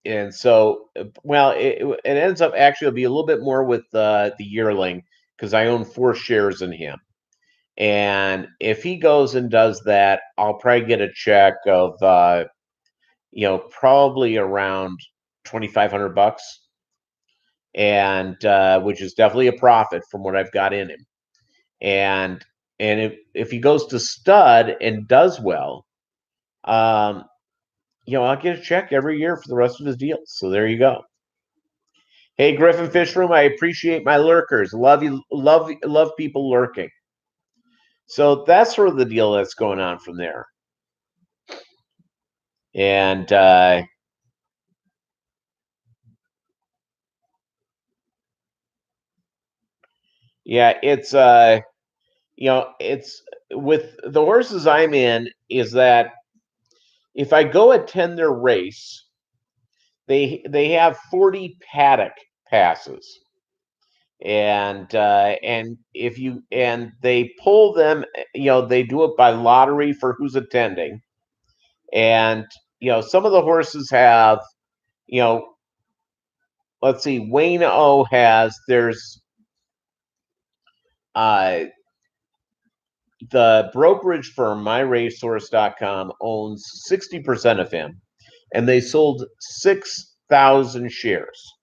And so, well, it ends up actually it'll be a little bit more with the yearling because I own 4 shares in him. And if he goes and does that, I'll probably get a check of probably around $2,500, and which is definitely a profit from what I've got in him. And if he goes to stud and does well, I'll get a check every year for the rest of his deals. So there you go. Hey, Griffin Fish Room, I appreciate my lurkers. Love you, love people lurking. So that's sort of the deal that's going on from there. And yeah, it's it's with the horses I'm in is that if I go attend their race, they have 40 paddock passes. And they pull them, they do it by lottery for who's attending. And some of the horses have, let's see, Wayne O there's the brokerage firm, myracehorse.com, owns 60% of him. and they sold 6,000 shares.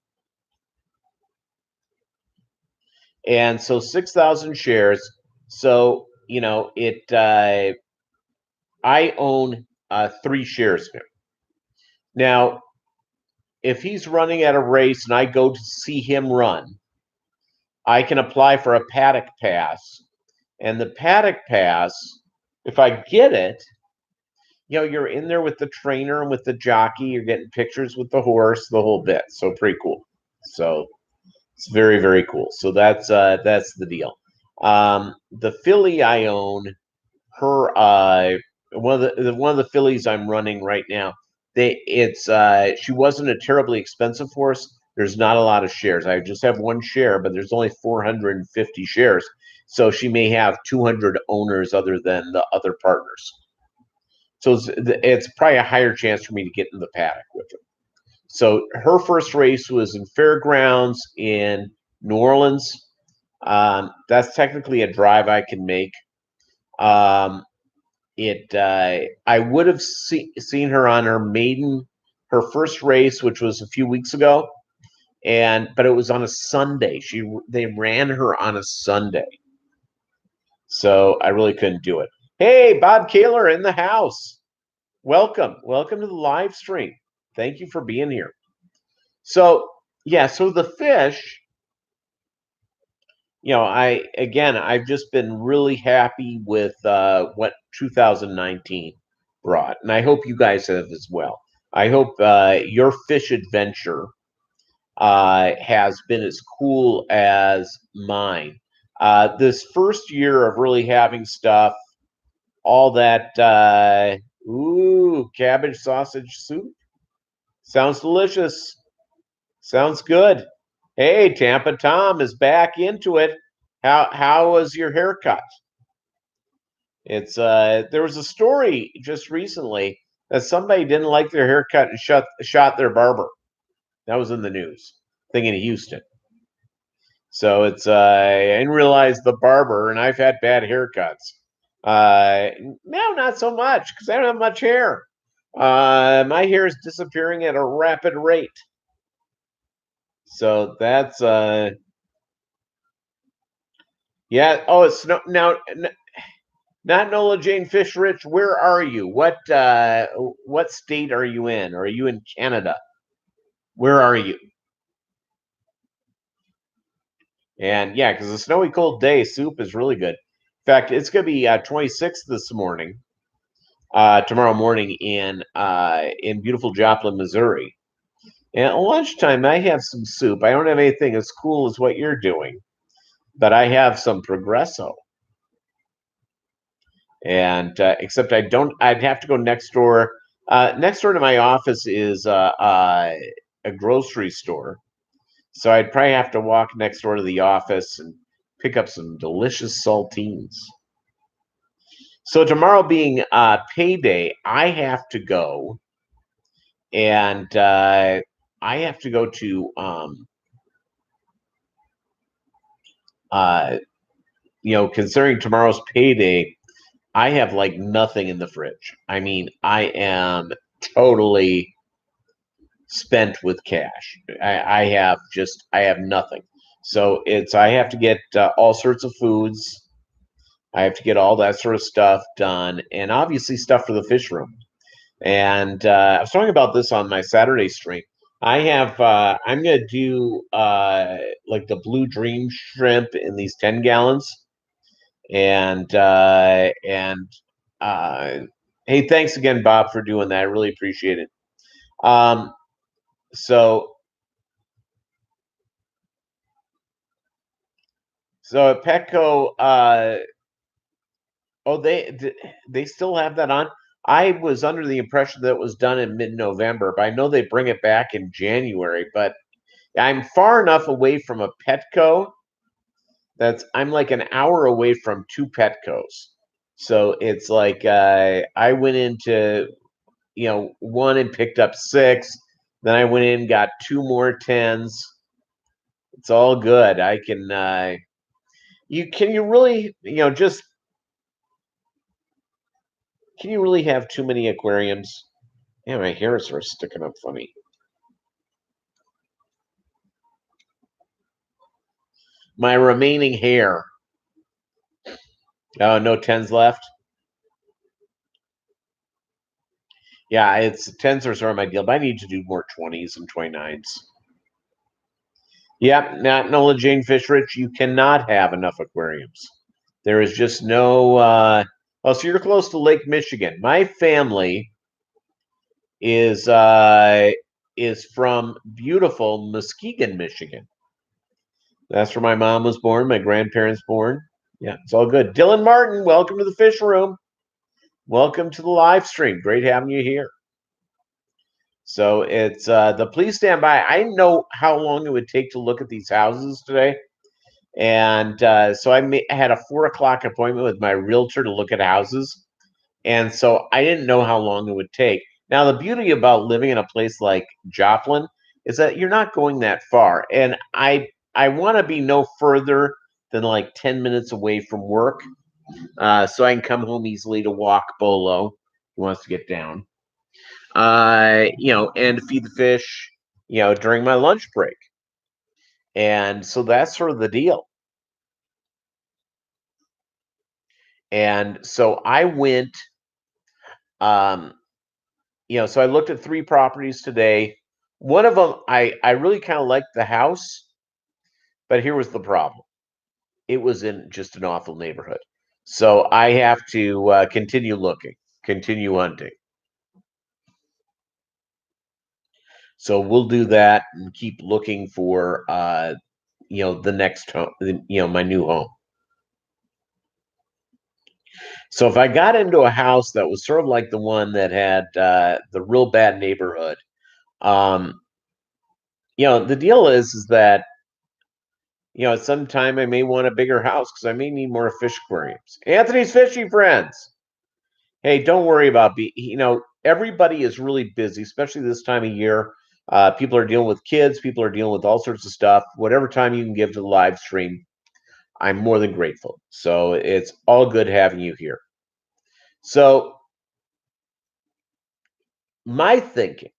And so 6,000 shares. So, I own 3 shares now. Now, if he's running at a race and I go to see him run, I can apply for a paddock pass. And the paddock pass, if I get it, you're in there with the trainer and with the jockey. You're getting pictures with the horse, the whole bit. So pretty cool. So it's very, very cool. So that's the deal. The filly I own, her one of the fillies I'm running right now. She wasn't a terribly expensive horse. There's not a lot of shares. I just have 1 share, but there's only 450 shares. So she may have 200 owners other than the other partners. So it's probably a higher chance for me to get in the paddock with her. So her first race was in Fairgrounds in New Orleans. That's technically a drive I can make. I would have seen her on her first race, which was a few weeks ago, but it was on a Sunday. They ran her on a Sunday, so I really couldn't do it. Hey, Bob Kaler in the house. Welcome to the live stream. Thank you for being here. So the fish. I've just been really happy with what 2019 brought, and I hope you guys have as well. I hope your fish adventure has been as cool as mine. This first year of really having stuff, all that, cabbage sausage soup. Sounds delicious. Sounds good. Hey, Tampa Tom is back into it. How was your haircut? It's there was a story just recently that somebody didn't like their haircut and shot their barber. That was in the news. Thing in Houston. So it's I didn't realize the barber, and I've had bad haircuts. Now not so much because I don't have much hair. My hair is disappearing at a rapid rate. So that's yeah. Oh, it's now not Nola Jane Fish Rich. Where are you? What state are you in? Are you in Canada? Where are you? And yeah, because a snowy cold day, soup is really good. In fact, it's going to be 26 this morning, tomorrow morning in beautiful Joplin, Missouri. And at lunchtime, I have some soup. I don't have anything as cool as what you're doing, but I have some Progresso. And except I don't, I'd have to go next door. Next door to my office is a grocery store. So I'd probably have to walk next door to the office and pick up some delicious saltines. So tomorrow being payday, I have to go and I have to go to considering tomorrow's payday, I have like nothing in the fridge. I mean, I am totally spent with cash. I have nothing. So I have to get all sorts of foods. I have to get all that sort of stuff done, and obviously stuff for the fish room. And I was talking about this on my Saturday stream. I'm gonna do like the Blue Dream shrimp in these 10 gallons, and uh, hey, thanks again, Bob, for doing that. I really appreciate it. Um, so at Petco, oh, they still have that on. I was under the impression that it was done in mid-November, but I know they bring it back in January. But I'm far enough away from a Petco I'm like an hour away from 2 Petcos. So it's like I went into one and picked up 6. Then I went in and got 2 more 10s. It's all good. I can you really just can you really have too many aquariums? Yeah, my hairs are sticking up funny. My remaining hair. Oh, no tens left. Yeah, it's tens are sort of my deal, but I need to do more 20s and 29s. Yep, not Nola Jane Fishrich. You cannot have enough aquariums. There is just no. Oh, so you're close to Lake Michigan. My family is uh, is from beautiful Muskegon, Michigan. That's where my mom was born. My grandparents born. Yeah, it's all good. Dylan Martin, welcome to the Fish Room. Welcome to the live stream. Great having you here. So it's the please stand by. I didn't know how long it would take to look at these houses today. And so I had a 4 o'clock appointment with my realtor to look at houses. And so I didn't know how long it would take. Now, the beauty about living in a place like Joplin is that you're not going that far. And I want to be no further than like 10 minutes away from work, so I can come home easily to walk Bolo, who wants to get down, and feed the fish, during my lunch break. And so that's sort of the deal. And so I went, um, so I looked at 3 properties today. One of them, I really kind of liked the house, but here was the problem. It was in just an awful neighborhood. So I have to continue looking, continue hunting. So we'll do that and keep looking for, the next home, my new home. So if I got into a house that was sort of like the one that had the real bad neighborhood, um, the deal is that at some time I may want a bigger house because I may need more fish aquariums. Anthony's Fishing Friends. Hey, don't worry about everybody is really busy, especially this time of year. People are dealing with kids, people are dealing with all sorts of stuff. Whatever time you can give to the live stream, I'm more than grateful. So it's all good having you here. So my thinking,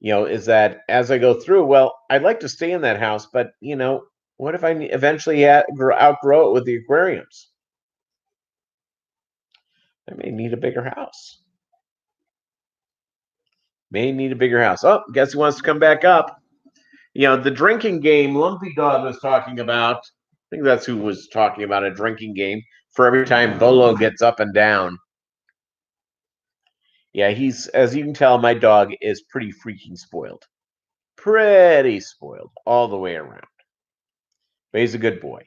is that as I go through, well, I'd like to stay in that house, but what if I eventually outgrow it with the aquariums? I may need a bigger house. May need a bigger house. Oh, guess who wants to come back up? The drinking game Lumpy Dog was talking about. I think that's who was talking about a drinking game for every time Bolo gets up and down. Yeah, as you can tell, my dog is pretty freaking spoiled. Pretty spoiled all the way around. But he's a good boy.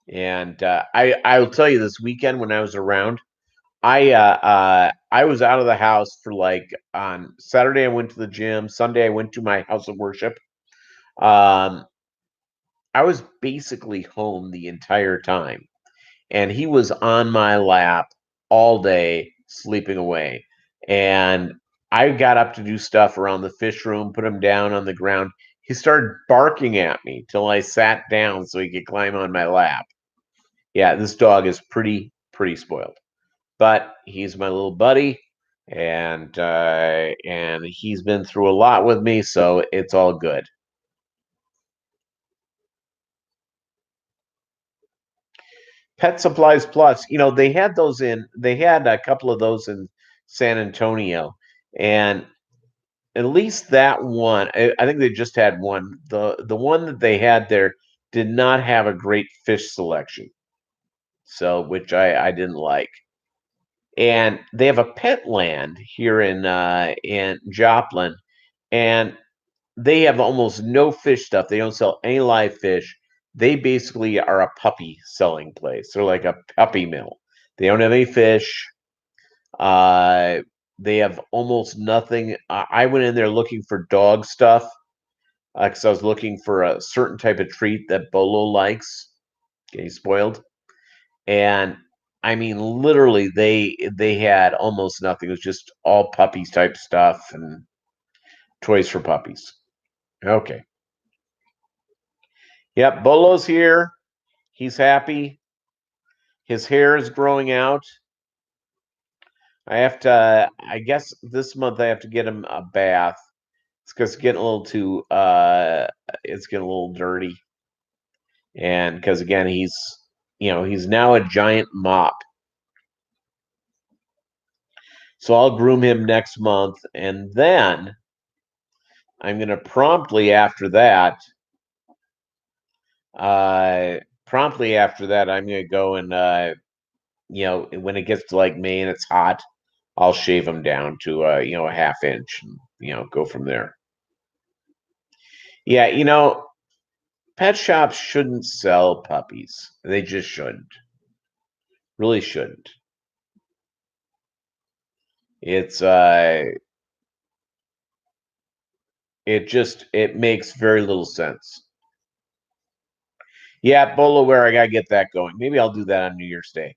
And I'll tell you, this weekend when I was around, I was out of the house for like on Saturday I went to the gym. Sunday I went to my house of worship. Um, I was basically home the entire time, and he was on my lap all day, sleeping away. And I got up to do stuff around the fish room, put him down on the ground. He started barking at me till I sat down so he could climb on my lap. Yeah, this dog is pretty spoiled, but he's my little buddy, and he's been through a lot with me, so it's all good. Pet Supplies Plus, they had a couple of those in San Antonio, and at least that one, I think they just had one. The one that they had there did not have a great fish selection, so which I didn't like. And they have a pet land here in Joplin, and they have almost no fish stuff. They don't sell any live fish. They basically are a puppy selling place. They're like a puppy mill. They don't have any fish. Uh, they have almost nothing. I went in there looking for dog stuff because I was looking for a certain type of treat that Bolo likes, getting spoiled. And I mean, literally, they had almost nothing. It was just all puppies type stuff and toys for puppies. Okay. Yep, Bolo's here. He's happy. His hair is growing out. I have to. I guess this month I have to get him a bath. It's because getting a little too. It's getting a little dirty, and because again he's now a giant mop. So I'll groom him next month, and then I'm going to uh, promptly after that, I'm going to go and when it gets to like May and it's hot, I'll shave him down to a half inch, and go from there. Yeah, pet shops shouldn't sell puppies. They just shouldn't. Really shouldn't. It's it makes very little sense. Yeah, Bolaware, I gotta get that going. Maybe I'll do that on New Year's Day.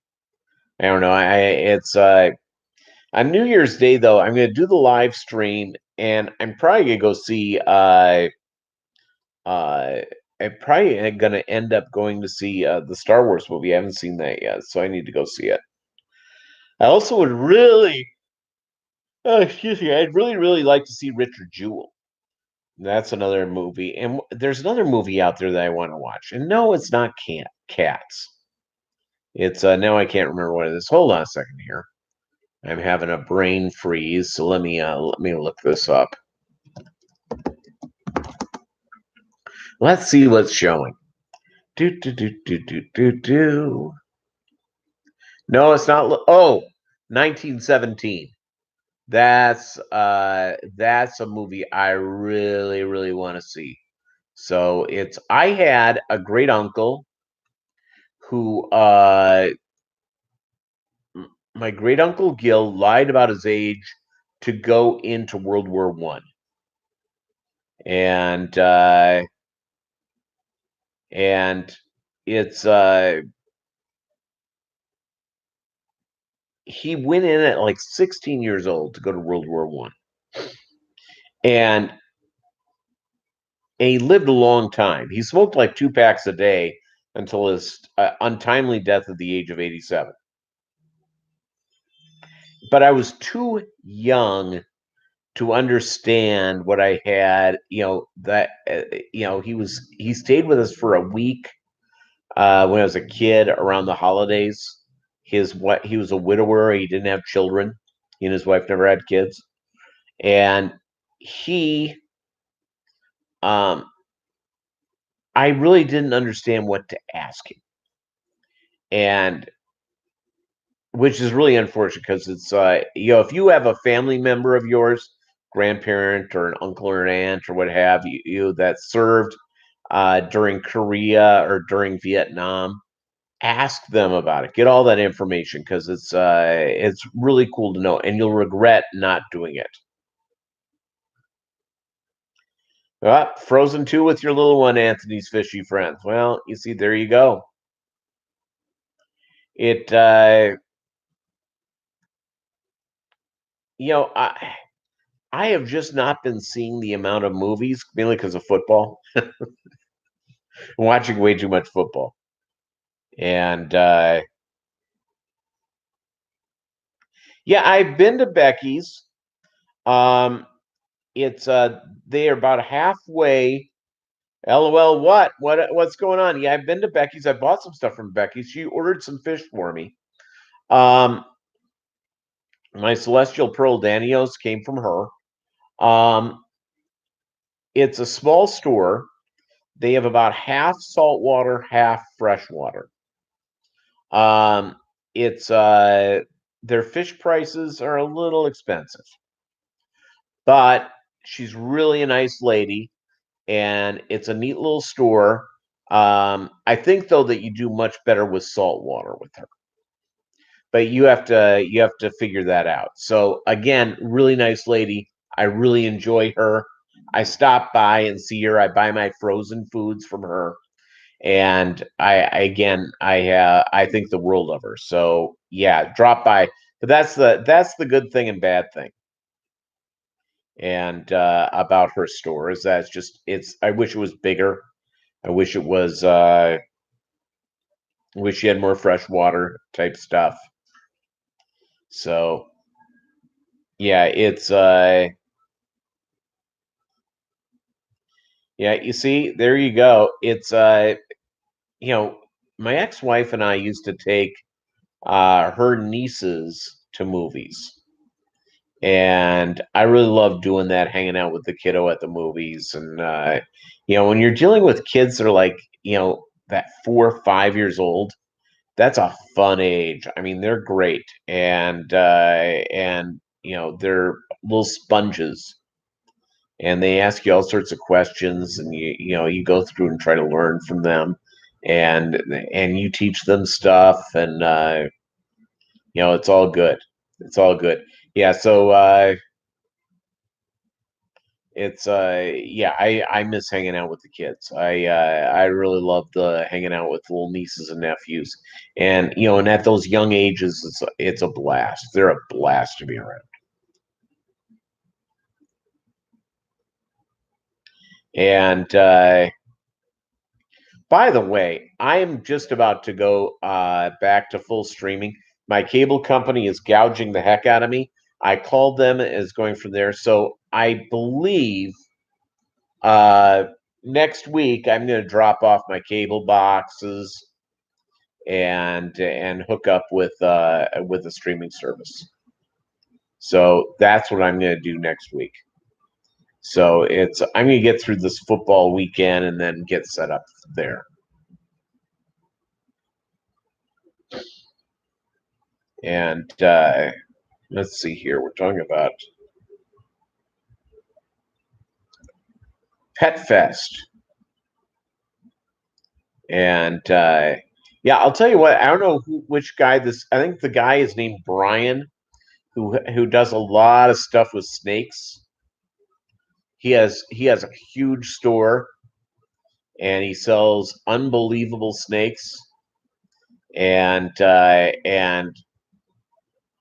I don't know. It's on New Year's Day though. I'm gonna do the live stream, and I'm probably gonna go see. Uh, I'm probably gonna end up going to see the Star Wars movie. I haven't seen that yet, so I need to go see it. I also would really, excuse me, I'd really, really like to see Richard Jewell. That's another movie, and there's another movie out there that I want to watch. And no, it's not Cats. It's now I can't remember what it is. Hold on a second here. I'm having a brain freeze, so let me look this up. Let's see what's showing. Do do do do do do do. No, it's not. Oh, 1917. That's a movie I really really want to see. So it's I had a great uncle who my great uncle Gil lied about his age to go into World War One, and and it's he went in at like 16 years old to go to World War One, and he lived a long time. He smoked like 2 packs a day until his untimely death at the age of 87. But I was too young to understand what I had. He stayed with us for a week when I was a kid around the holidays. He was a widower. He didn't have children. He and his wife never had kids, and he um I really didn't understand what to ask him, and which is really unfortunate because it's if you have a family member of yours, grandparent or an uncle or an aunt or what have you that served during Korea or during Vietnam, ask them about it. Get all that information because it's really cool to know, and you'll regret not doing it. Frozen 2 with your little one, Anthony's fishy friends. Well, you see, there you go. It, I have just not been seeing the amount of movies, mainly because of football. I'm watching way too much football. And yeah, I've been to Becky's. Um, it's they are about halfway. LOL, what's going on? Yeah, I've been to Becky's. I bought some stuff from Becky's. She ordered some fish for me. Um, my Celestial Pearl Danios came from her. Um, it's a small store. They have about half saltwater, half freshwater. Um, it's their fish prices are a little expensive, but she's really a nice lady, and it's a neat little store. I think though that you do much better with saltwater with her, but you have to figure that out. So again, really nice lady. I really enjoy her. I stop by and see her. I buy my frozen foods from her, and I think the world of her. So yeah, drop by. But that's the good thing and bad thing, and about her store is that it's. I wish it was bigger. I wish it was. Wish you had more fresh water type stuff. So Yeah, it's yeah, you see, there you go. It's you know, my ex-wife and I used to take her nieces to movies. And I really love doing that, hanging out with the kiddo at the movies. And when you're dealing with kids that are like, that 4 or 5 years old, that's a fun age. I mean, they're great, and they're little sponges, and they ask you all sorts of questions, and you go through and try to learn from them, and you teach them stuff, and it's all good. It's all good. Yeah. So it's yeah, I miss hanging out with the kids. I really love the hanging out with little nieces and nephews, and and at those young ages, it's a blast. They're a blast to be around. And by the way, I am just about to go back to full streaming. My cable company is gouging the heck out of me. I called them as going from there, so I believe uh, next week I'm going to drop off my cable boxes and hook up with a streaming service. So that's what I'm going to do next week. So I'm going to get through this football weekend and then get set up there. And let's see here. We're talking about Pet Fest, and yeah, I'll tell you what. I don't know which guy this. I think the guy is named Brian, who does a lot of stuff with snakes. He has a huge store, and he sells unbelievable snakes. And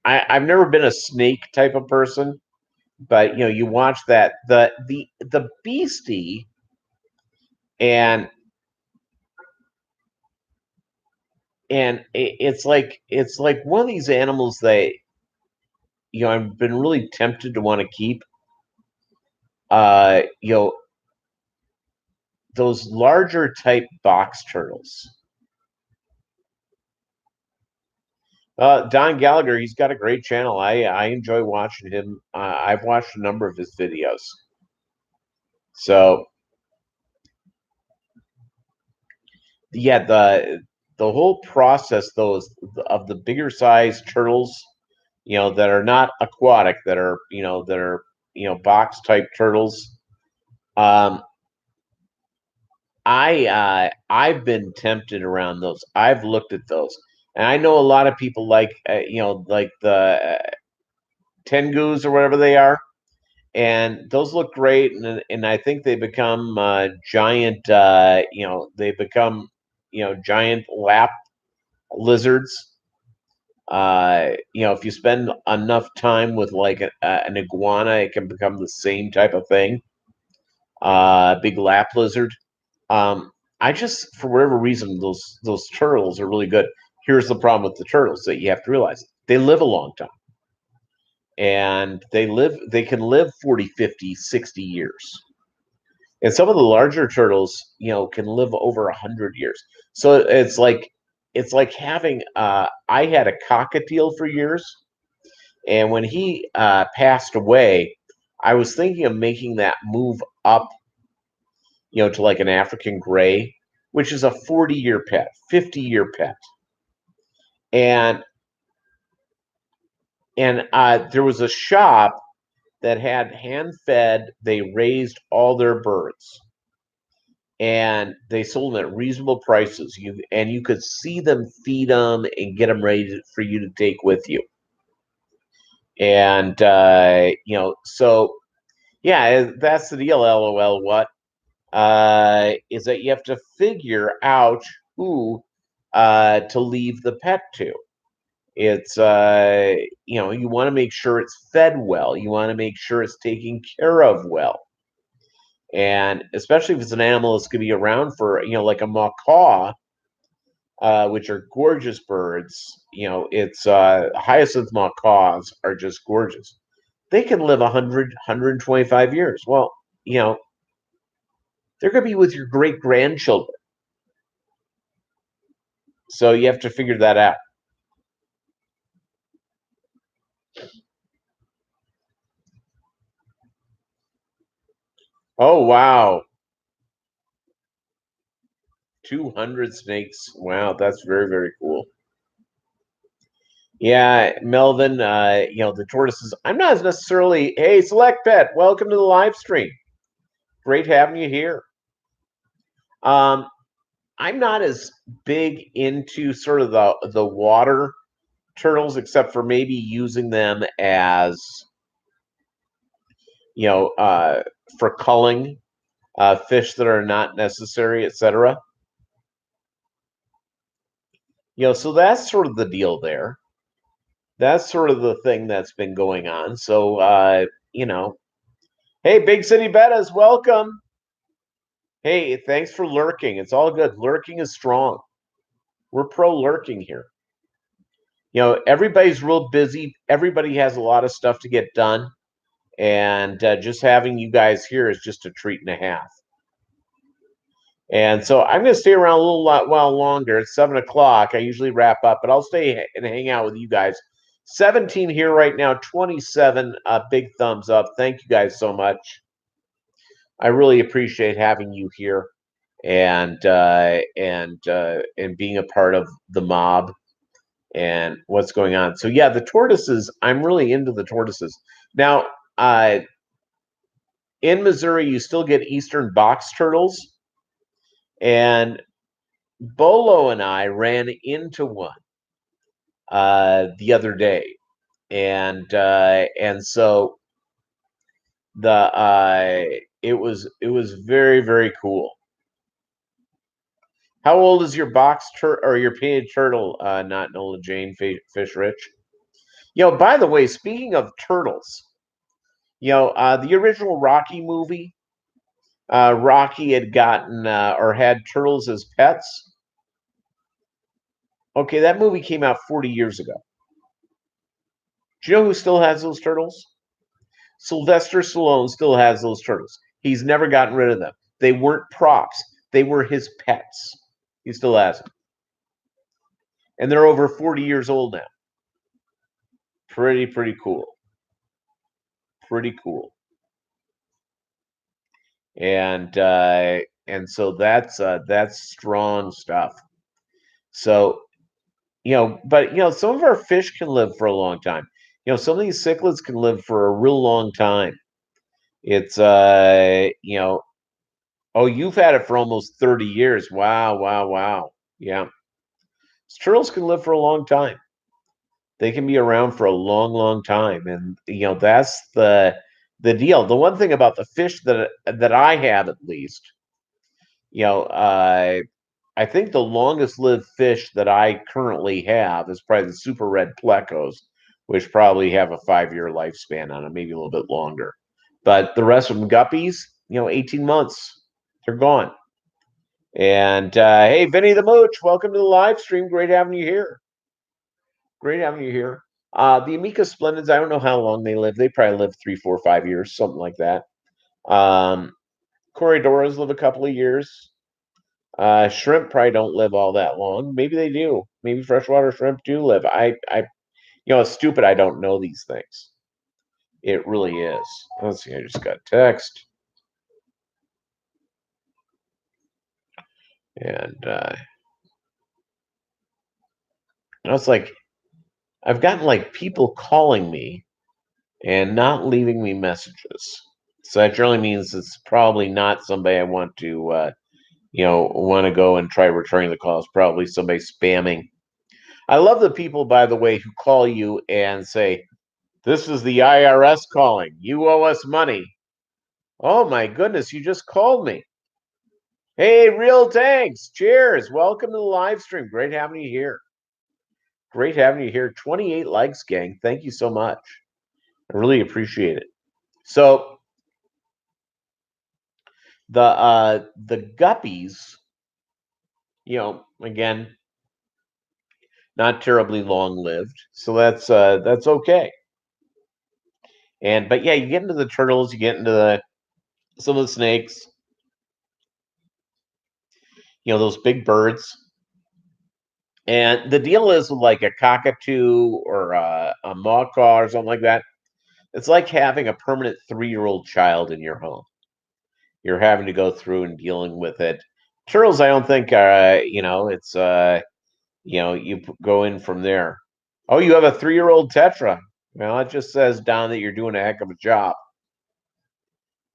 I've never been a snake type of person, but you watch that the beastie, and it's like one of these animals that I've been really tempted to want to keep. Uh, you know those larger type box turtles. Don Gallagher, he's got a great channel. I enjoy watching him. I've watched a number of his videos. So yeah, the whole process though is of the bigger size turtles, that are not aquatic, that are box type turtles. Um, I've been tempted around those. I've looked at those, and I know a lot of people like the Tengus or whatever they are, and those look great, and I think they become giant. They become giant lap lizards. If you spend enough time with like an iguana, it can become the same type of thing. Big lap lizard. I just, for whatever reason, those turtles are really good. Here's the problem with the turtles that you have to realize: they live a long time, and they can live 40, 50, 60 years. And some of the larger turtles, can live over 100 years. So it's like having I had a cockatiel for years, and when he passed away, I was thinking of making that move up, to like an African gray, which is a 40-year pet, 50-year pet. And there was a shop that had hand fed, they raised all their birds, and they sold them at reasonable prices. You could see them feed them and get them ready for you to take with you. And so yeah, that's the deal. LOL. What is that? You have to figure out who to leave the pet to. It's you want to make sure it's fed well. You want to make sure it's taken care of well. And especially if it's an animal that's going to be around for, like a macaw, which are gorgeous birds. It's hyacinth macaws are just gorgeous. they can live 100, 125 years. Well, they're going to be with your great grandchildren. So you have to figure that out. Oh, wow. 200 snakes. Wow, that's very, very cool. Yeah, Melvin, the tortoises. I'm not necessarily, hey, Select Pet, welcome to the live stream. Great having you here. Um, I'm not as big into sort of the water turtles, except for maybe using them as, for culling fish that are not necessary, etc. So that's sort of the deal there. That's sort of the thing that's been going on. So, hey, Big City Bettas, welcome. Hey, thanks for lurking. It's all good. Lurking is strong. We're pro lurking here. Everybody's real busy. Everybody has a lot of stuff to get done. And just having you guys here is just a treat and a half. And so I'm going to stay around a while longer. It's 7 o'clock. I usually wrap up, but I'll stay and hang out with you guys. 17 here right now, 27. Big thumbs up. Thank you guys so much. I really appreciate having you here and being a part of the mob and what's going on. So yeah, the tortoises. I'm really into the tortoises now. In Missouri, you still get eastern box turtles, and Bolo and I ran into one the other day, and so it was very, very cool. How old is your box or your painted turtle? Not Nola Jane Fish Rich. By the way, speaking of turtles, the original Rocky movie, Rocky had gotten or had turtles as pets. Okay, that movie came out 40 years ago. Do you know who still has those turtles? Sylvester Stallone still has those turtles. He's never gotten rid of them. They weren't props. They were his pets. He still has them. And they're over 40 years old now. Pretty cool. Pretty cool. And so that's strong stuff. So, but some of our fish can live for a long time. Some of these cichlids can live for a real long time. It's oh, you've had it for almost 30 years. Wow. Yeah. Turtles can live for a long time. They can be around for a long time. And that's the deal. The one thing about the fish that I have, at least, I think the longest lived fish that I currently have is probably the super red plecos, which probably have a 5-year lifespan on them, maybe a little bit longer. But the rest of them, guppies, 18 months, they're gone. And hey, Vinny the Mooch, welcome to the live stream. Great having you here. Great having you here. The Amica Splendids, I don't know how long they live. They probably live 3, 4, 5 years, something like that. Corridoras live a couple of years. Shrimp probably don't live all that long. Maybe they do. Maybe freshwater shrimp do live. It's stupid. I don't know these things. It really is. Let's see. I just got text, and it's like I've gotten like people calling me and not leaving me messages. So that generally means it's probably not somebody I want to, want to go and try returning the calls. Probably somebody spamming. I love the people, by the way, who call you and say, "This is the IRS calling. You owe us money." Oh my goodness, you just called me. Hey, Real Tanks, cheers. Welcome to the live stream. Great having you here. Great having you here. 28 likes, gang. Thank you so much. I really appreciate it. So the Guppies, again, not terribly long lived. So that's okay. But yeah, you get into the turtles, you get into some of the snakes, those big birds. And the deal is with like a cockatoo or a macaw or something like that. It's like having a permanent 3-year-old child in your home. You're having to go through and dealing with it. Turtles, I don't think, it's, go in from there. Oh, you have a 3-year-old Tetra. Well, it just says down that you're doing a heck of a job.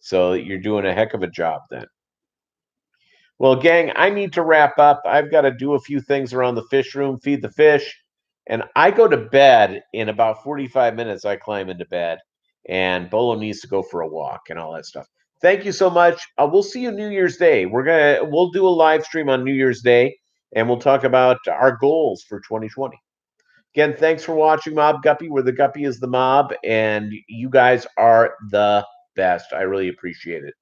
So you're doing a heck of a job then. Well, gang, I need to wrap up. I've got to do a few things around the fish room, feed the fish, and I go to bed in about 45 minutes. I climb into bed, and Bolo needs to go for a walk and all that stuff. Thank you so much. We'll see you New Year's Day. We'll do a live stream on New Year's Day, and we'll talk about our goals for 2020. Again, thanks for watching Mob Guppy, where the Guppy is the mob, and you guys are the best. I really appreciate it.